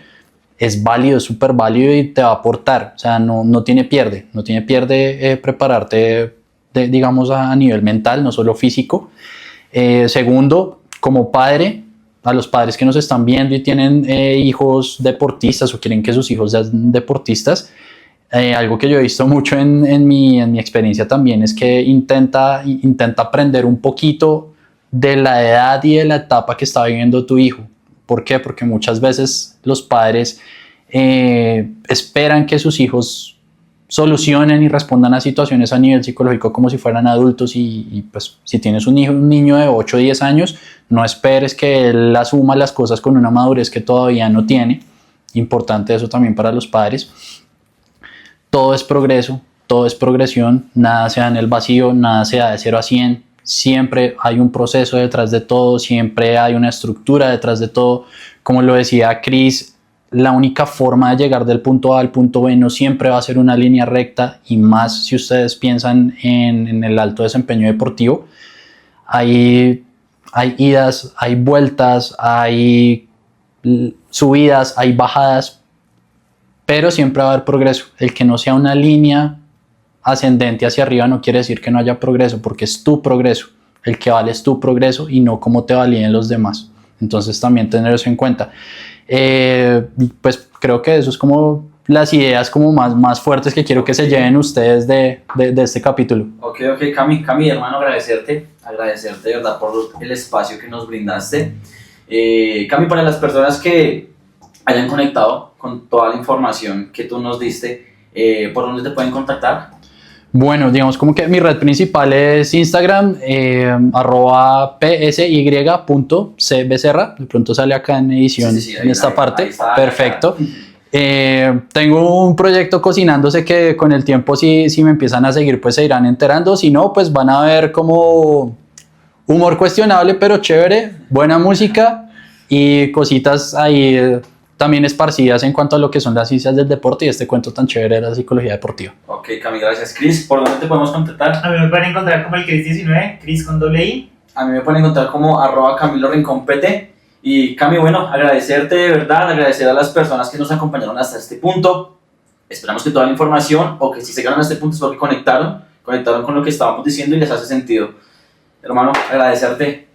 es válido, es súper válido y te va a aportar. O sea, no tiene pierde. No tiene pierde prepararte, digamos, a nivel mental, no solo físico. Segundo, como padre, a los padres que nos están viendo y tienen hijos deportistas o quieren que sus hijos sean deportistas, algo que yo he visto mucho en mi experiencia también es que intenta aprender un poquito de la edad y de la etapa que está viviendo tu hijo. ¿Por qué? Porque muchas veces los padres esperan que sus hijos solucionen y respondan a situaciones a nivel psicológico como si fueran adultos y pues si tienes un niño de 8 o 10 años, no esperes que él asuma las cosas con una madurez que todavía no tiene. Importante eso también para los padres. Todo es progreso, todo es progresión, nada se da en el vacío, nada se da de 0 a 100, siempre hay un proceso detrás de todo, siempre hay una estructura detrás de todo. Como lo decía Chris, la única forma de llegar del punto A al punto B no siempre va a ser una línea recta, y más si ustedes piensan en el alto desempeño deportivo. Hay idas, hay vueltas, hay subidas, hay bajadas, pero siempre va a haber progreso. El que no sea una línea ascendente hacia arriba no quiere decir que no haya progreso, porque es tu progreso. El que vale es tu progreso y no cómo te validen los demás. Entonces también tener eso en cuenta. Pues creo que eso es como las ideas como más fuertes que quiero que se lleven ustedes de este capítulo. Ok, Cami, hermano, agradecerte de verdad por el espacio que nos brindaste. Cami, para las personas que hayan conectado con toda la información que tú nos diste, ¿por dónde te pueden contactar? Bueno, digamos como que mi red principal es Instagram, @psy.cbecerra. De pronto sale acá en edición, Sí, en esta parte. ahí está, Perfecto. Tengo un proyecto cocinándose que con el tiempo si me empiezan a seguir pues se irán enterando. Si no, pues van a ver como humor cuestionable pero chévere, buena música y cositas ahí también esparcidas en cuanto a lo que son las ciencias del deporte y este cuento tan chévere de la psicología deportiva. Ok, Cami, gracias. Chris, ¿por dónde te podemos contactar? A mí me pueden encontrar como el Chris19, Chris con doble I. A mí me pueden encontrar como @CamiloRinconPT. Y Cami, bueno, agradecerte de verdad, agradecer a las personas que nos acompañaron hasta este punto. Esperamos que toda la información, o que si se llegaron a este punto es porque conectaron con lo que estábamos diciendo y les hace sentido. Hermano, agradecerte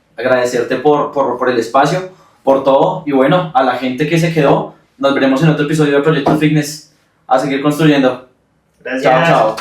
por el espacio, por todo, y bueno, a la gente que se quedó, nos veremos en otro episodio de Proyecto Fitness. A seguir construyendo. Gracias. Chao.